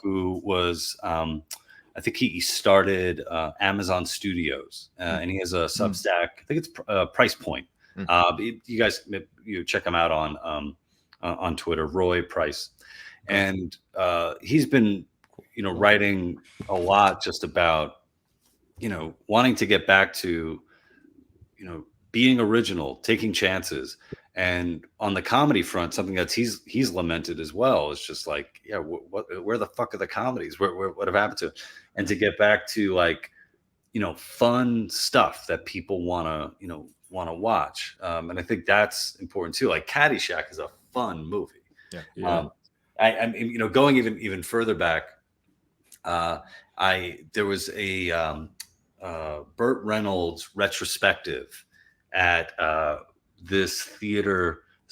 who was, I think he started Amazon Studios, and he has a Substack. I think it's Price Point. You guys, check him out on Twitter, Roy Price, and he's been, writing a lot just about, wanting to get back to, being original, taking chances. And on the comedy front, something that he's lamented as well. It's just like, yeah, where the fuck are the comedies? What have happened to it? And to get back to like, fun stuff that people want to watch. And I think that's important too. Like Caddyshack is a fun movie. Yeah. I going even further back, there was a Burt Reynolds retrospective at this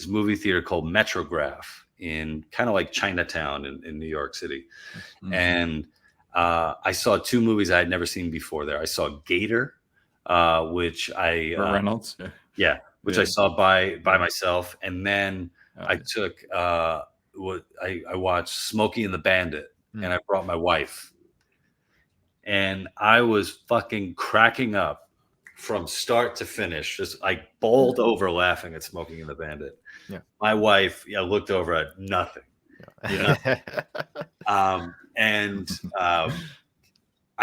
movie theater called Metrograph in kind of like Chinatown in New York City. Mm-hmm. And I saw two movies I had never seen before there. I saw Gator, which I Burt Reynolds, which I saw by myself, and then I took I watched Smokey and the Bandit, and I brought my wife, and I was fucking cracking up from start to finish, just like bowled over laughing at Smoking and the Bandit. Yeah. My wife looked over at nothing. I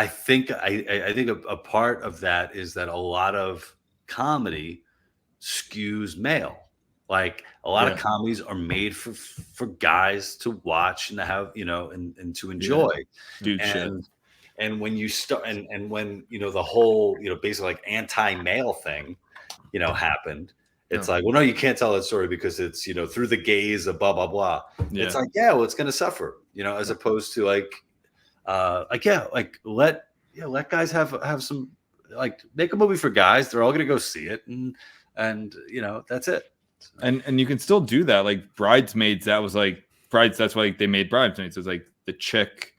think a part of that is that a lot of comedy skews male. Like a lot of comedies are made for guys to watch and to have, and to enjoy. Dude, shit. And when you start, and when the whole basically like anti-male thing happened, it's like, well, no, you can't tell that story because it's through the gaze of blah blah blah. It's like, well, it's going to suffer, as opposed to like let guys have some, like, make a movie for guys. They're all going to go see it, and that's it. And you can still do that. Like Bridesmaids, that's why they made Bridesmaids. It's like the chick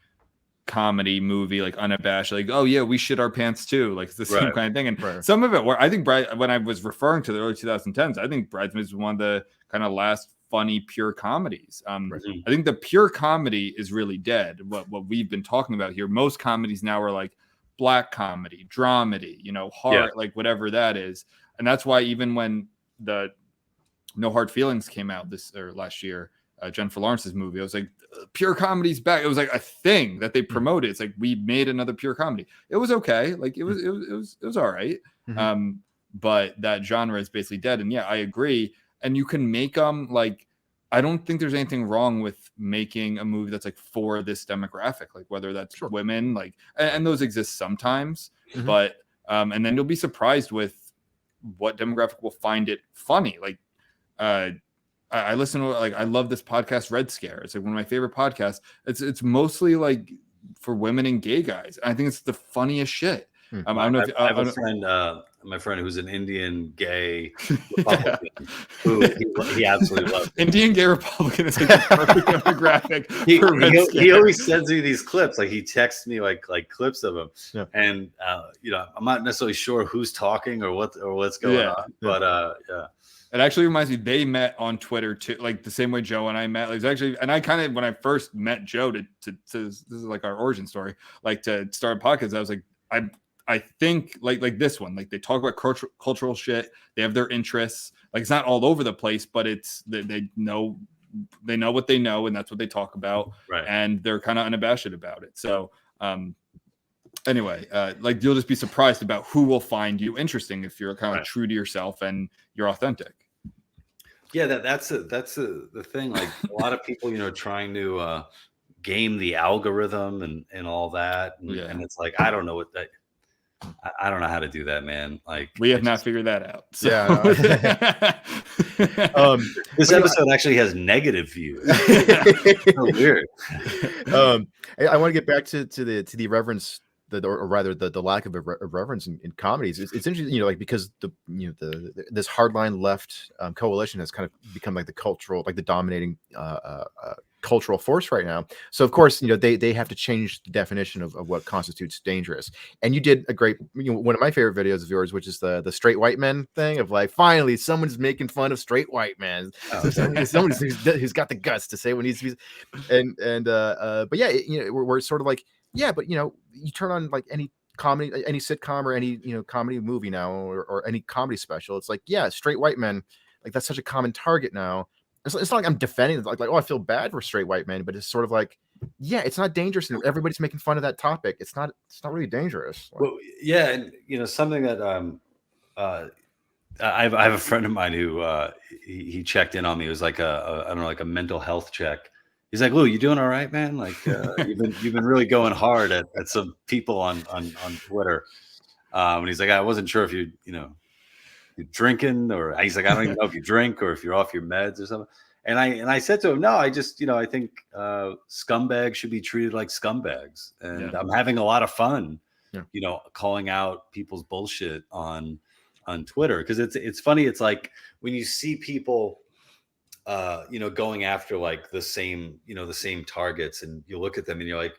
comedy movie, like unabashed, like, oh yeah, we shit our pants too, like it's the same kind of thing. And some of it, where I think when I was referring to the early 2010s, I think Bridesmaids was one of the kind of last funny pure comedies. I think the pure comedy is really dead. What we've been talking about here, most comedies now are like black comedy, dramedy, hard, like whatever that is. And that's why even when the No Hard Feelings came out last year, Jennifer Lawrence's movie, I was like, pure comedy's back. It was like a thing that they promoted. It's like, we made another pure comedy. It was okay. Like it was all right. But that genre is basically dead. And I agree. And you can make them like, I don't think there's anything wrong with making a movie that's like for this demographic, like whether that's women, like, and those exist sometimes, but, and then you'll be surprised with what demographic will find it funny. Like, I listen to, like, I love this podcast, Red Scare. It's like one of my favorite podcasts. It's mostly like for women and gay guys. I think it's the funniest shit. I don't know if I have a friend, my friend who's an Indian gay Republican who he absolutely loves. Indian gay Republican is like the perfect demographic. He always sends me these clips. Like he texts me like clips of him, and I'm not necessarily sure who's talking or what's going on, but It actually reminds me, they met on Twitter too, like the same way Joe and I met. Like, actually, and I kind of, when I first met Joe to this is like our origin story, like to start a podcast, I was like, I think like this one, like they talk about cultural shit. They have their interests. Like it's not all over the place, but it's they know what they know, and that's what they talk about. Right. And they're kind of unabashed about it. So anyway, like you'll just be surprised about who will find you interesting if you're kind of true to yourself and you're authentic. Yeah, that's the thing. Like a lot of people, trying to game the algorithm and all that, and it's like, I don't know what that. I don't know how to do that, man. Like we have not figured that out. So. This episode actually has negative views. So weird. I want to get back to the reverence, or rather the lack of reverence in comedies. It's interesting, like because this hardline left coalition has kind of become like the cultural, like the dominating cultural force right now. So of course, they have to change the definition of what constitutes dangerous. And you did a great, one of my favorite videos of yours, which is the straight white men thing, of like, finally someone's making fun of straight white men. Someone who's got the guts to say what needs to be. But yeah, we're sort of like, yeah, but you turn on like any comedy, any sitcom or any comedy movie now, or any comedy special. It's like, yeah, straight white men, like that's such a common target now. It's not like I'm defending it, like oh, I feel bad for straight white men, but it's sort of like, yeah, it's not dangerous, and everybody's making fun of that topic. It's not really dangerous. Well, yeah, and something that I have a friend of mine who he checked in on me. It was like I don't know, like a mental health check. He's like, Lou, you doing all right, man? Like you've been really going hard at some people on Twitter. And he's like, I wasn't sure if you're drinking, or he's like, I don't even know if you drink or if you're off your meds or something. And I said to him, no, I just, I think scumbags should be treated like scumbags. And I'm having a lot of fun, calling out people's bullshit on Twitter. Cause it's funny. It's like when you see people, going after like the same targets, and you look at them and you're like,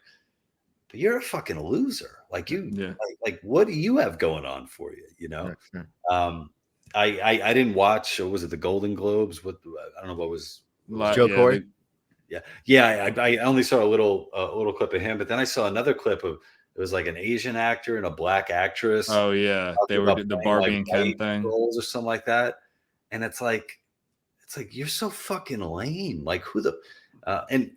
but you're a fucking loser. Like like what do you have going on for you? I didn't watch, or was it the Golden Globes? I don't know what was Joe Coy. Yeah. I only saw a little clip of him, but then I saw another clip of it was like an Asian actor and a black actress. Oh yeah, they talking were about the playing, Barbie like, and Ken white thing. roles or something like that. And it's like you're so fucking lame. Like who the and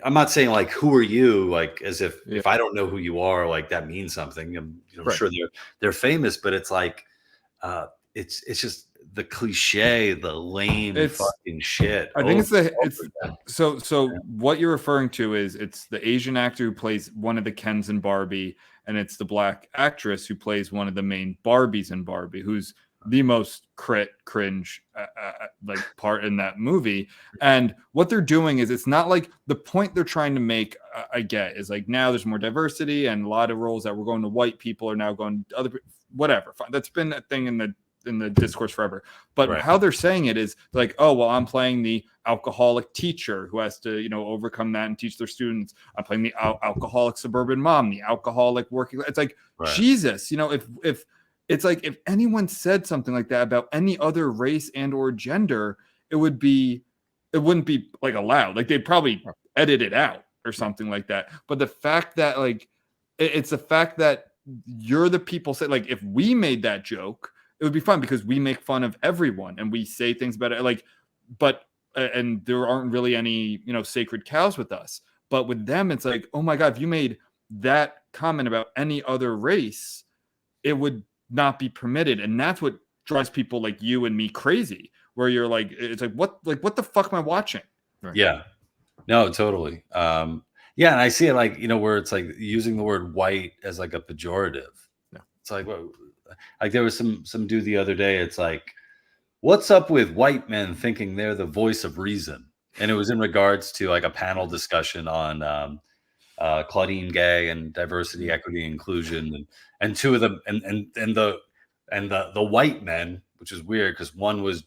I'm not saying like who are you, like as if I don't know who you are, like that means something. I'm Right. sure they're famous, but it's like it's just the cliche, the lame fucking shit. I think it's again. so what you're referring to is it's the Asian actor who plays one of the Kens in Barbie, and it's the black actress who plays one of the main Barbies in Barbie, who's the most cringe like part in that movie. And what they're doing is, it's not like the point they're trying to make, I get, is like now there's more diversity and a lot of roles that were going to white people are now going to other, whatever. That's been a thing in the discourse forever. But Right. how they're saying it is like, oh, well, I'm playing the alcoholic teacher who has to, overcome that and teach their students. I'm playing the alcoholic suburban mom, the alcoholic working. It's like, Right. Jesus, if it's like, if anyone said something like that about any other race and or gender, it wouldn't be like allowed. Like they'd probably edit it out or something like that. But the fact that like, it's the fact that you're the people say, like, if we made that joke, it would be fun because we make fun of everyone and we say things about it. Like, but, and there aren't really any, sacred cows with us. But with them, it's like, oh my God, if you made that comment about any other race, it would not be permitted. And that's what drives people like you and me crazy, where you're like, it's like, what the fuck am I watching? Right. Yeah, no, totally. Yeah. And I see it like, where it's like using the word white as like a pejorative. No. It's like, well, like there was some dude the other day. It's like, what's up with white men thinking they're the voice of reason? And it was in regards to like a panel discussion on Claudine Gay and diversity, equity, inclusion, and two of them, and the white men, which is weird because one was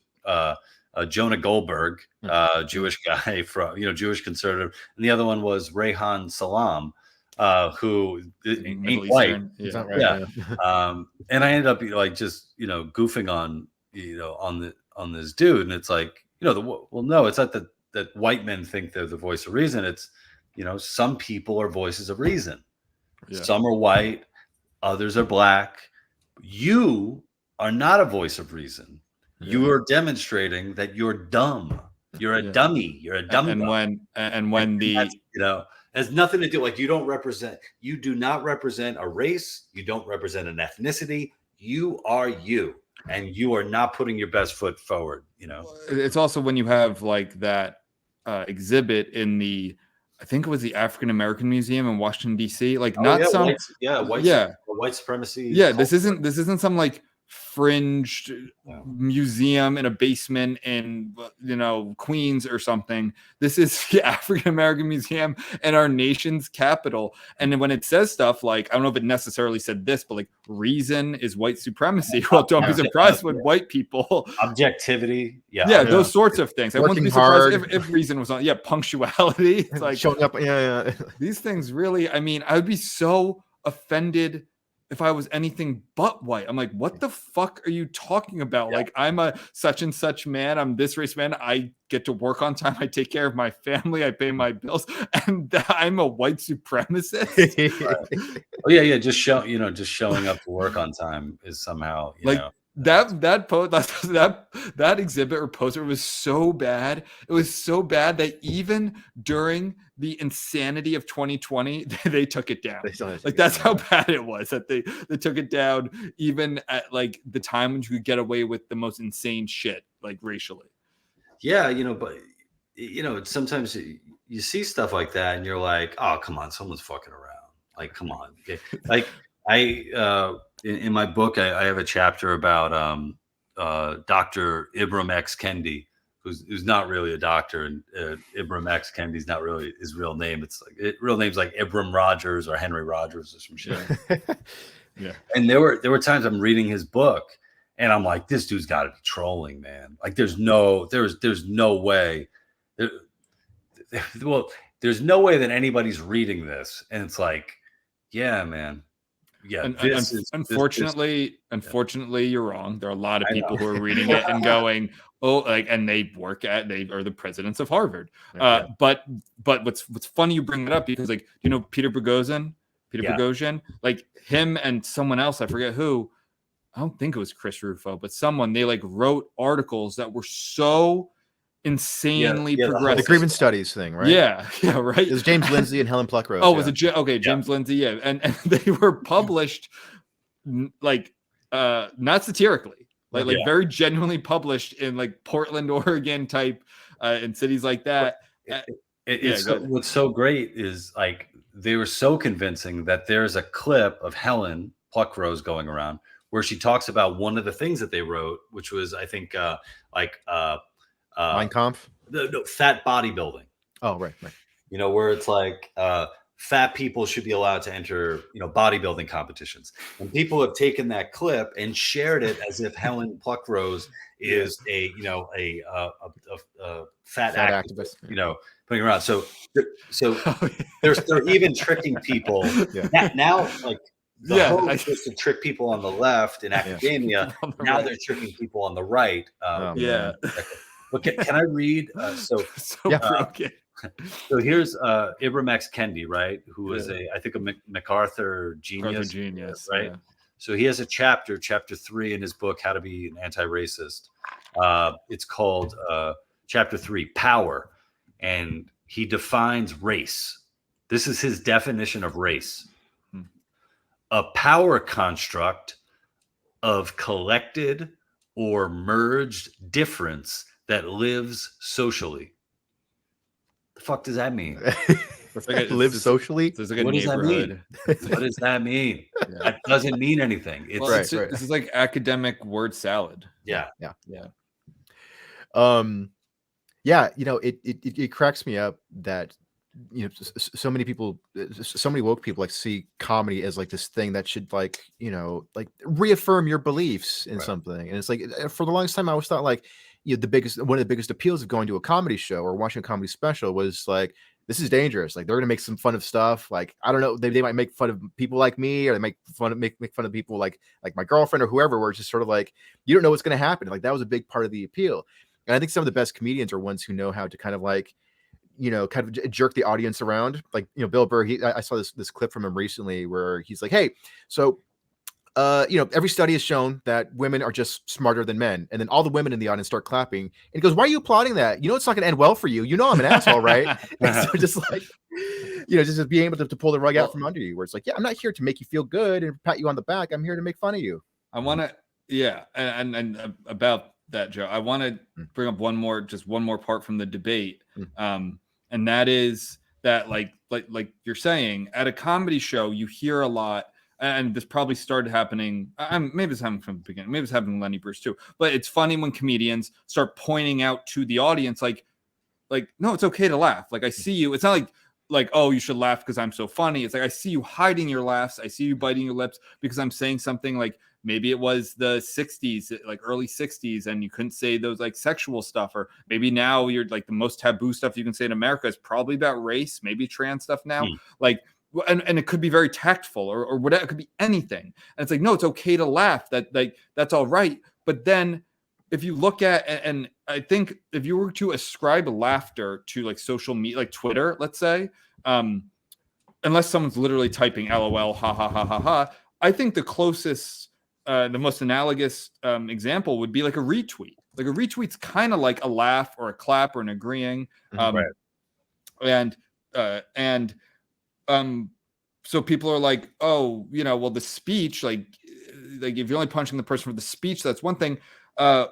Jonah Goldberg, Jewish guy from Jewish conservative, and the other one was Rehan Salam, who ain't white. Is that right? Yeah. And I ended up like just goofing on on this dude, and it's like well, no, it's not that white men think they're the voice of reason. It's some people are voices of reason. Yeah. Some are white, others are black. You are not a voice of reason. Yeah. You are demonstrating that you're dumb. You're a dummy. You're a dumb. And when the has nothing to do, like you do not represent a race. You don't represent an ethnicity. You are you, and you are not putting your best foot forward. It's also when you have like that exhibit in I think it was the African American Museum in Washington D.C. Like white supremacy. Yeah, this isn't some like fringed museum in a basement in Queens or something. This is the African American Museum in our nation's capital. And when it says stuff like, I don't know if it necessarily said this, but like reason is white supremacy. Well, don't be surprised when white people objectivity. Those sorts of things. I wouldn't be surprised if reason was on. Punctuality. It's like showing up. These things really. I mean, I would be so offended if I was anything but white. I'm like, what the fuck are you talking about? Yeah. Like, I'm a such and such man. I'm this race man. I get to work on time. I take care of my family. I pay my bills. And I'm a white supremacist. Right. Oh yeah. Just showing up to work on time is somehow, that exhibit or poster was so bad. It was so bad that even during the insanity of 2020, they took it down. That's how bad it was that they took it down, even at like the time when you could get away with the most insane shit, like racially. Yeah, but sometimes you see stuff like that and you're like, oh, come on, someone's fucking around. Like, come on. Okay. Like in my book, I have a chapter about Dr. Ibram X. Kendi, who's not really a doctor, and Ibram X. Kendi's not really his real name. It's like real name's like Ibram Rogers or Henry Rogers or some shit. Yeah. And there were times I'm reading his book and I'm like, this dude's got to be trolling, man. Like there's no way. There's no way that anybody's reading this and it's like, yeah, man. Yeah, unfortunately, you're wrong. There are a lot of people who are reading it and going, "Oh," and they are the presidents of Harvard. But what's funny you bring that up because Peter Boghossian, Peter Yeah. Boghossian, like him and someone else, I forget who. I don't think it was Chris Rufo, but someone, they like wrote articles that were so insanely yeah, the progressive. The grievance studies thing, right? Yeah, right. It was James Lindsay and Helen Pluckrose. Oh, was it James Lindsay? Yeah, and they were published like not satirically, like very genuinely published in like Portland, Oregon type, in cities like that. What's so great is like they were so convincing that there's a clip of Helen Pluckrose going around where she talks about one of the things that they wrote, which was I think Mein Kampf? No, fat bodybuilding. Oh, right. You know, where it's like fat people should be allowed to enter, you know, bodybuilding competitions. And people have taken that clip and shared it as if Helen Pluckrose is a fat activist, you know, putting around. So they're even tricking people now, like the hope is to trick people on the left in academia. Now they're tricking people on the right. But can I read? So here's Ibram X. Kendi, right? Who was I think a MacArthur genius, right? Yeah. So he has a chapter 3 in his book, How to Be an Anti-Racist. It's called Chapter 3, Power. And he defines race. This is his definition of race. A power construct of collected or merged difference that lives socially. The fuck does that mean? Live socially? What does that mean? What does that mean? That doesn't mean anything. It's This is like academic word salad. Yeah. You know, it cracks me up that, you know, so many people, so many woke people like see comedy as like this thing that should like, you know, like reaffirm your beliefs in something. And it's like, for the longest time, I always thought like, you know, one of the biggest appeals of going to a comedy show or watching a comedy special was like, this is dangerous. Like they're going to make some fun of stuff. Like, I don't know, they might make fun of people like me, or they make fun of people like my girlfriend or whoever, where it's just sort of like, you don't know what's going to happen. Like that was a big part of the appeal. And I think some of the best comedians are ones who know how to kind of like, you know, kind of jerk the audience around. Like, you know, Bill Burr, I saw this clip from him recently where he's like, hey, so you know, every study has shown that women are just smarter than men. And then all the women in the audience start clapping. And he goes, why are you applauding that? You know, it's not going to end well for you. You know, I'm an asshole, right? And so just like, you know, just being able to pull the rug out from under you, where it's like, yeah, I'm not here to make you feel good and pat you on the back. I'm here to make fun of you. I want to, and about that, Joe, I want to bring up one more part from the debate. And that is that like you're saying, at a comedy show, you hear a lot. And this probably started happening. Maybe it's happening from the beginning. Maybe it's happening with Lenny Bruce too. But it's funny when comedians start pointing out to the audience, like, no, it's okay to laugh. Like I see you. It's not like, oh, you should laugh because I'm so funny. It's like I see you hiding your laughs. I see you biting your lips because I'm saying something like maybe it was the 60s, like early 60s, and you couldn't say those like sexual stuff, or maybe now you're like the most taboo stuff you can say in America is probably about race, maybe trans stuff now, like. And it could be very tactful or whatever. It could be anything. And it's like, no, it's okay to laugh. That's all right. But then if you look at, and I think if you were to ascribe laughter to like social media, like Twitter, let's say, unless someone's literally typing LOL, ha, ha, ha, ha, ha, I think the closest, the most analogous example would be like a retweet. Like a retweet's kind of like a laugh or a clap or an agreeing. So people are like, oh, you know, well, the speech, like if you're only punching the person for the speech, that's one thing. I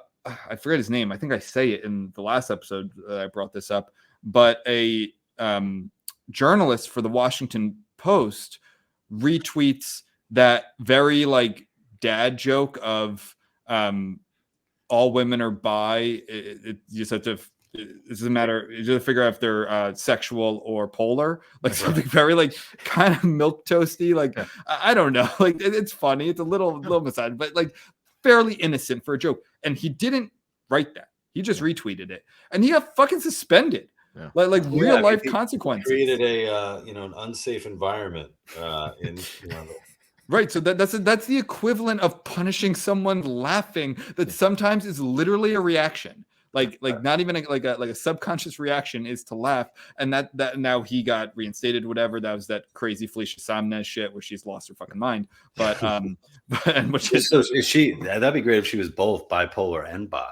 forget his name. I think I say it in the last episode that I brought this up, but a journalist for the Washington Post retweets that very like dad joke of all women are bi. You just have to. It doesn't matter. You just figure out if they're sexual or polar, like something very like kind of milk toasty. Like I don't know. Like it's funny. It's a little misogynist, but like fairly innocent for a joke. And he didn't write that. He just retweeted it, and he got fucking suspended. Like real life consequences. Created a an unsafe environment Right, so that's the equivalent of punishing someone laughing that sometimes is literally a reaction. like not even like a subconscious reaction is to laugh. And that now he got reinstated, whatever. That was that crazy Felicia Samnez shit where she's lost her fucking mind. But and which is So is she? That'd be great if she was both bipolar and bi.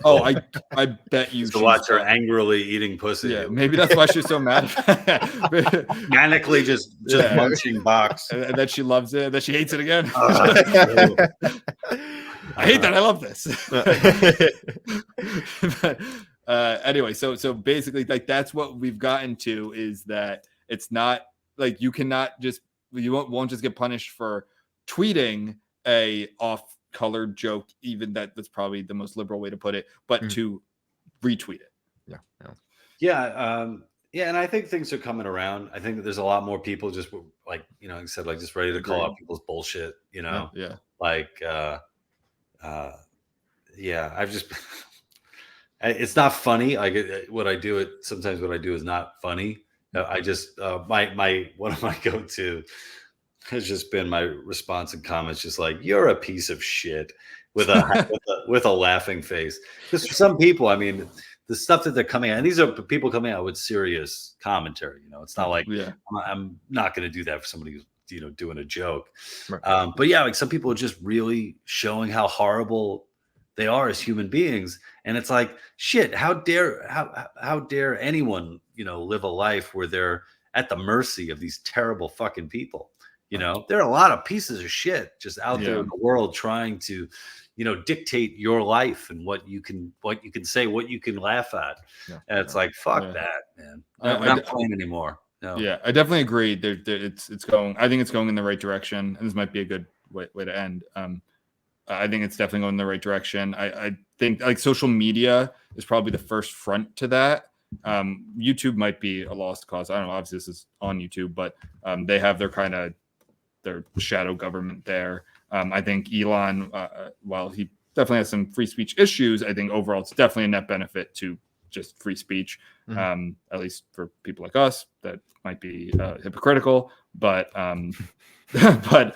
oh, I bet you to watch her angrily eating pussy. Yeah, maybe that's why she's so mad. Manically just munching box. That she loves it, that she hates it again. I hate that. I love this. But, anyway, so basically, like that's what we've gotten to, is that it's not like you won't just get punished for tweeting a off-colored joke, even that's probably the most liberal way to put it, but to retweet it. Yeah, and I think things are coming around. I think that there's a lot more people just like, like I said, like just ready to call out people's bullshit, Yeah. Like I've just it's not funny. Like sometimes what I do is not funny. I just my one of my go-to has just been my response and comments, just like, you're a piece of shit with a laughing face. Because for some people, I mean, the stuff that they're coming out, and these are people coming out with serious commentary. It's not like I'm not going to do that for somebody who's doing a joke. Right. But yeah, like some people are just really showing how horrible they are as human beings, and it's like, shit, how dare anyone live a life where they're at the mercy of these terrible fucking people. There are a lot of pieces of shit just out there in the world trying to, dictate your life and what you can say, what you can laugh at. And it's like, fuck that, man. We're not playing anymore. No. Yeah, I definitely agree. It's going. I think it's going in the right direction, and this might be a good way to end. I think it's definitely going in the right direction. I think like social media is probably the first front to that. YouTube might be a lost cause. I don't know. Obviously, this is on YouTube, but they have their shadow government there. I think Elon, while he definitely has some free speech issues, I think overall it's definitely a net benefit to just free speech, at least for people like us that might be hypocritical. But because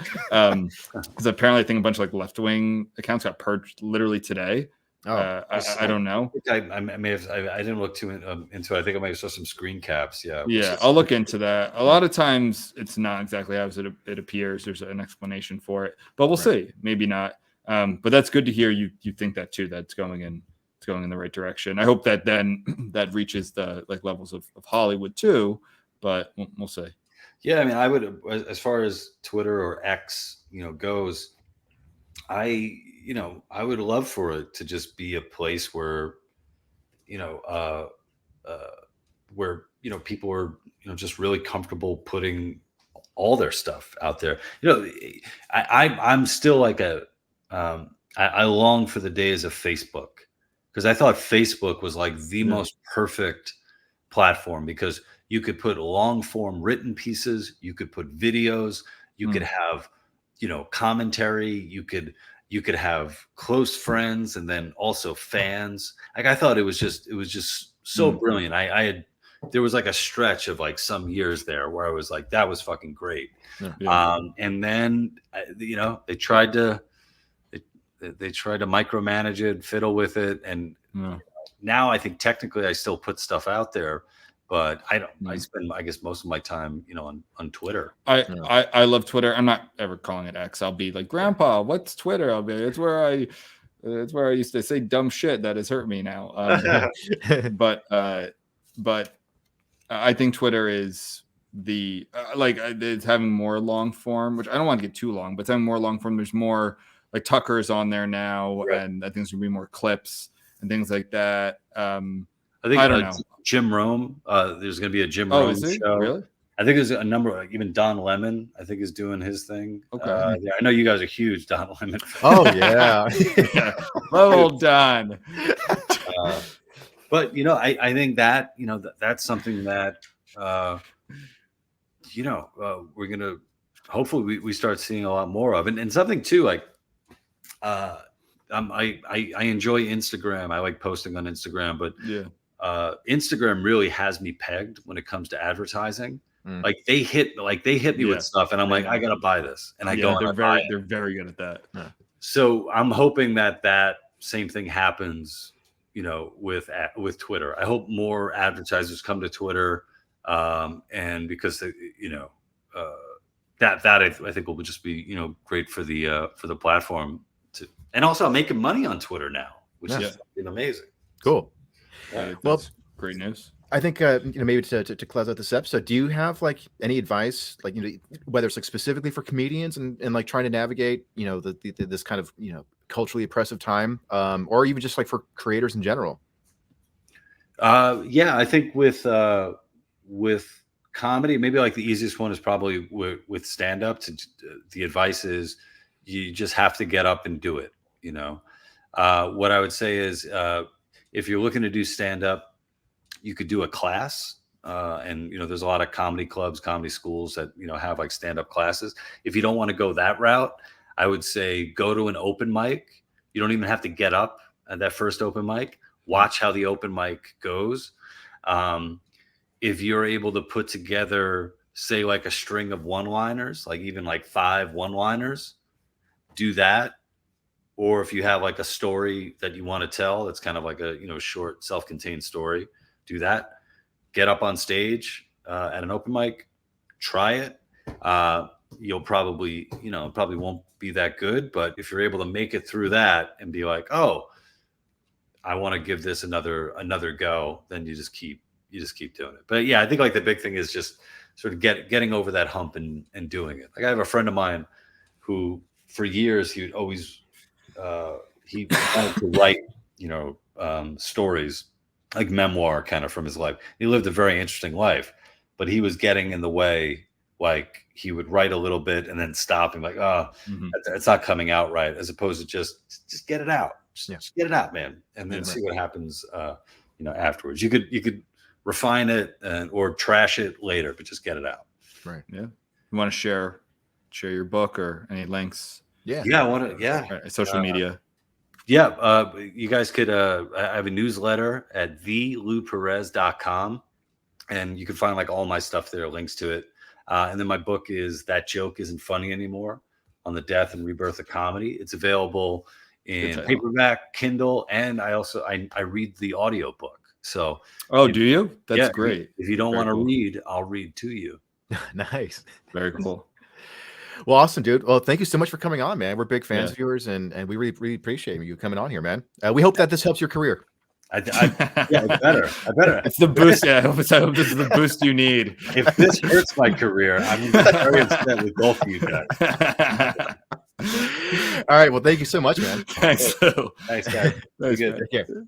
apparently I think a bunch of like left-wing accounts got purged literally today. I don't know. I may have. I didn't look too into it. I think I might have saw some screen caps. Yeah. I'll look into that. A lot of times it's not exactly as it appears. There's an explanation for it, but we'll see. Maybe not. But that's good to hear. You think that too. That's going in the right direction. I hope that then that reaches the like levels of Hollywood too. But we'll see. Yeah, I mean, I would, as far as Twitter or X, goes. I would love for it to just be a place where, people are, just really comfortable putting all their stuff out there. I'm still like I long for the days of Facebook, because I thought Facebook was like the most perfect platform, because you could put long form written pieces, you could put videos, you could have, commentary, you could have close friends and then also fans. Like I thought it was just so brilliant. There was like a stretch of like some years there where I was like, that was fucking great. And then they tried to micromanage it, fiddle with it, and now I think technically I still put stuff out there, but I don't. I spend, I guess, most of my time, on Twitter. I love Twitter. I'm not ever calling it X. I'll be like, Grandpa, what's Twitter? I'll be. It's where I used to say dumb shit that has hurt me now. But I think Twitter is it's having more long form, which I don't want to get too long, but it's having more long form. There's more like Tucker's on there now, and I think there's gonna be more clips and things like that. I don't know. Jim Rome. There's going to be a Jim Rome show. Really? I think there's a number. Even Don Lemon, I think, is doing his thing. Okay. I know you guys are huge Don Lemon fans. Oh yeah. Well done. But I think that that's something that we're gonna hopefully we start seeing a lot more of, and something too like. I enjoy Instagram. I like posting on Instagram, but Instagram really has me pegged when it comes to advertising. Like they hit me with stuff, and I'm like, I gotta buy this, and I go. They're very good at that. So I'm hoping that same thing happens, with Twitter. I hope more advertisers come to Twitter, and because that I think will just be great for the platform and also I'm making money on Twitter now, which is amazing. Cool. Well, great news. I think maybe to close out this episode, do you have like any advice, like whether it's like specifically for comedians and like trying to navigate this kind of culturally oppressive time, or even just like for creators in general? I think with comedy, maybe like the easiest one is probably with stand-up. The advice is you just have to get up and do it. What I would say is if you're looking to do stand-up, you could do a class, and there's a lot of comedy clubs, comedy schools that have like stand-up classes. If you don't want to go that route, I would say go to an open mic. You don't even have to get up at that first open mic. Watch how the open mic goes. If you're able to put together, say, like a string of one-liners, like even like 5 one-liners, do that. Or if you have like a story that you want to tell, that's kind of like a short self-contained story, do that. Get up on stage at an open mic, try it. You'll probably won't be that good, but if you're able to make it through that and be like, oh, I want to give this another go, then you just keep doing it. But yeah, I think like the big thing is just sort of getting over that hump and doing it. Like I have a friend of mine who for years he would always he wanted to write stories, like memoir kind of from his life. He lived a very interesting life, but he was getting in the way. Like he would write a little bit and then stop and like, it's not coming out right, as opposed to just get it out. Just get it out, man, and then see what happens afterwards. You could refine it or trash it later, but just get it out. Right. Yeah. You want to share your book or any links? Yeah. I want to. Social media. Yeah. You guys could. I have a newsletter at thelouperez.com, and you can find like all my stuff there, links to it. And then my book is That Joke Isn't Funny Anymore, on the death and rebirth of comedy. It's available in paperback, Kindle, and I read the audio book. So do you? That's great. If you don't want to read, I'll read to you. Nice. Very cool. Well, awesome, dude. Well, thank you so much for coming on, man. We're big fans of yours, and we really appreciate you coming on here, man. We hope that this helps your career. It's better. It's the boost. Yeah, I hope this is the boost you need. If this hurts my career, I'm very upset with both of you guys. All right. Well, thank you so much, man. Thanks. Thanks, guys. Thanks, Good. Take care.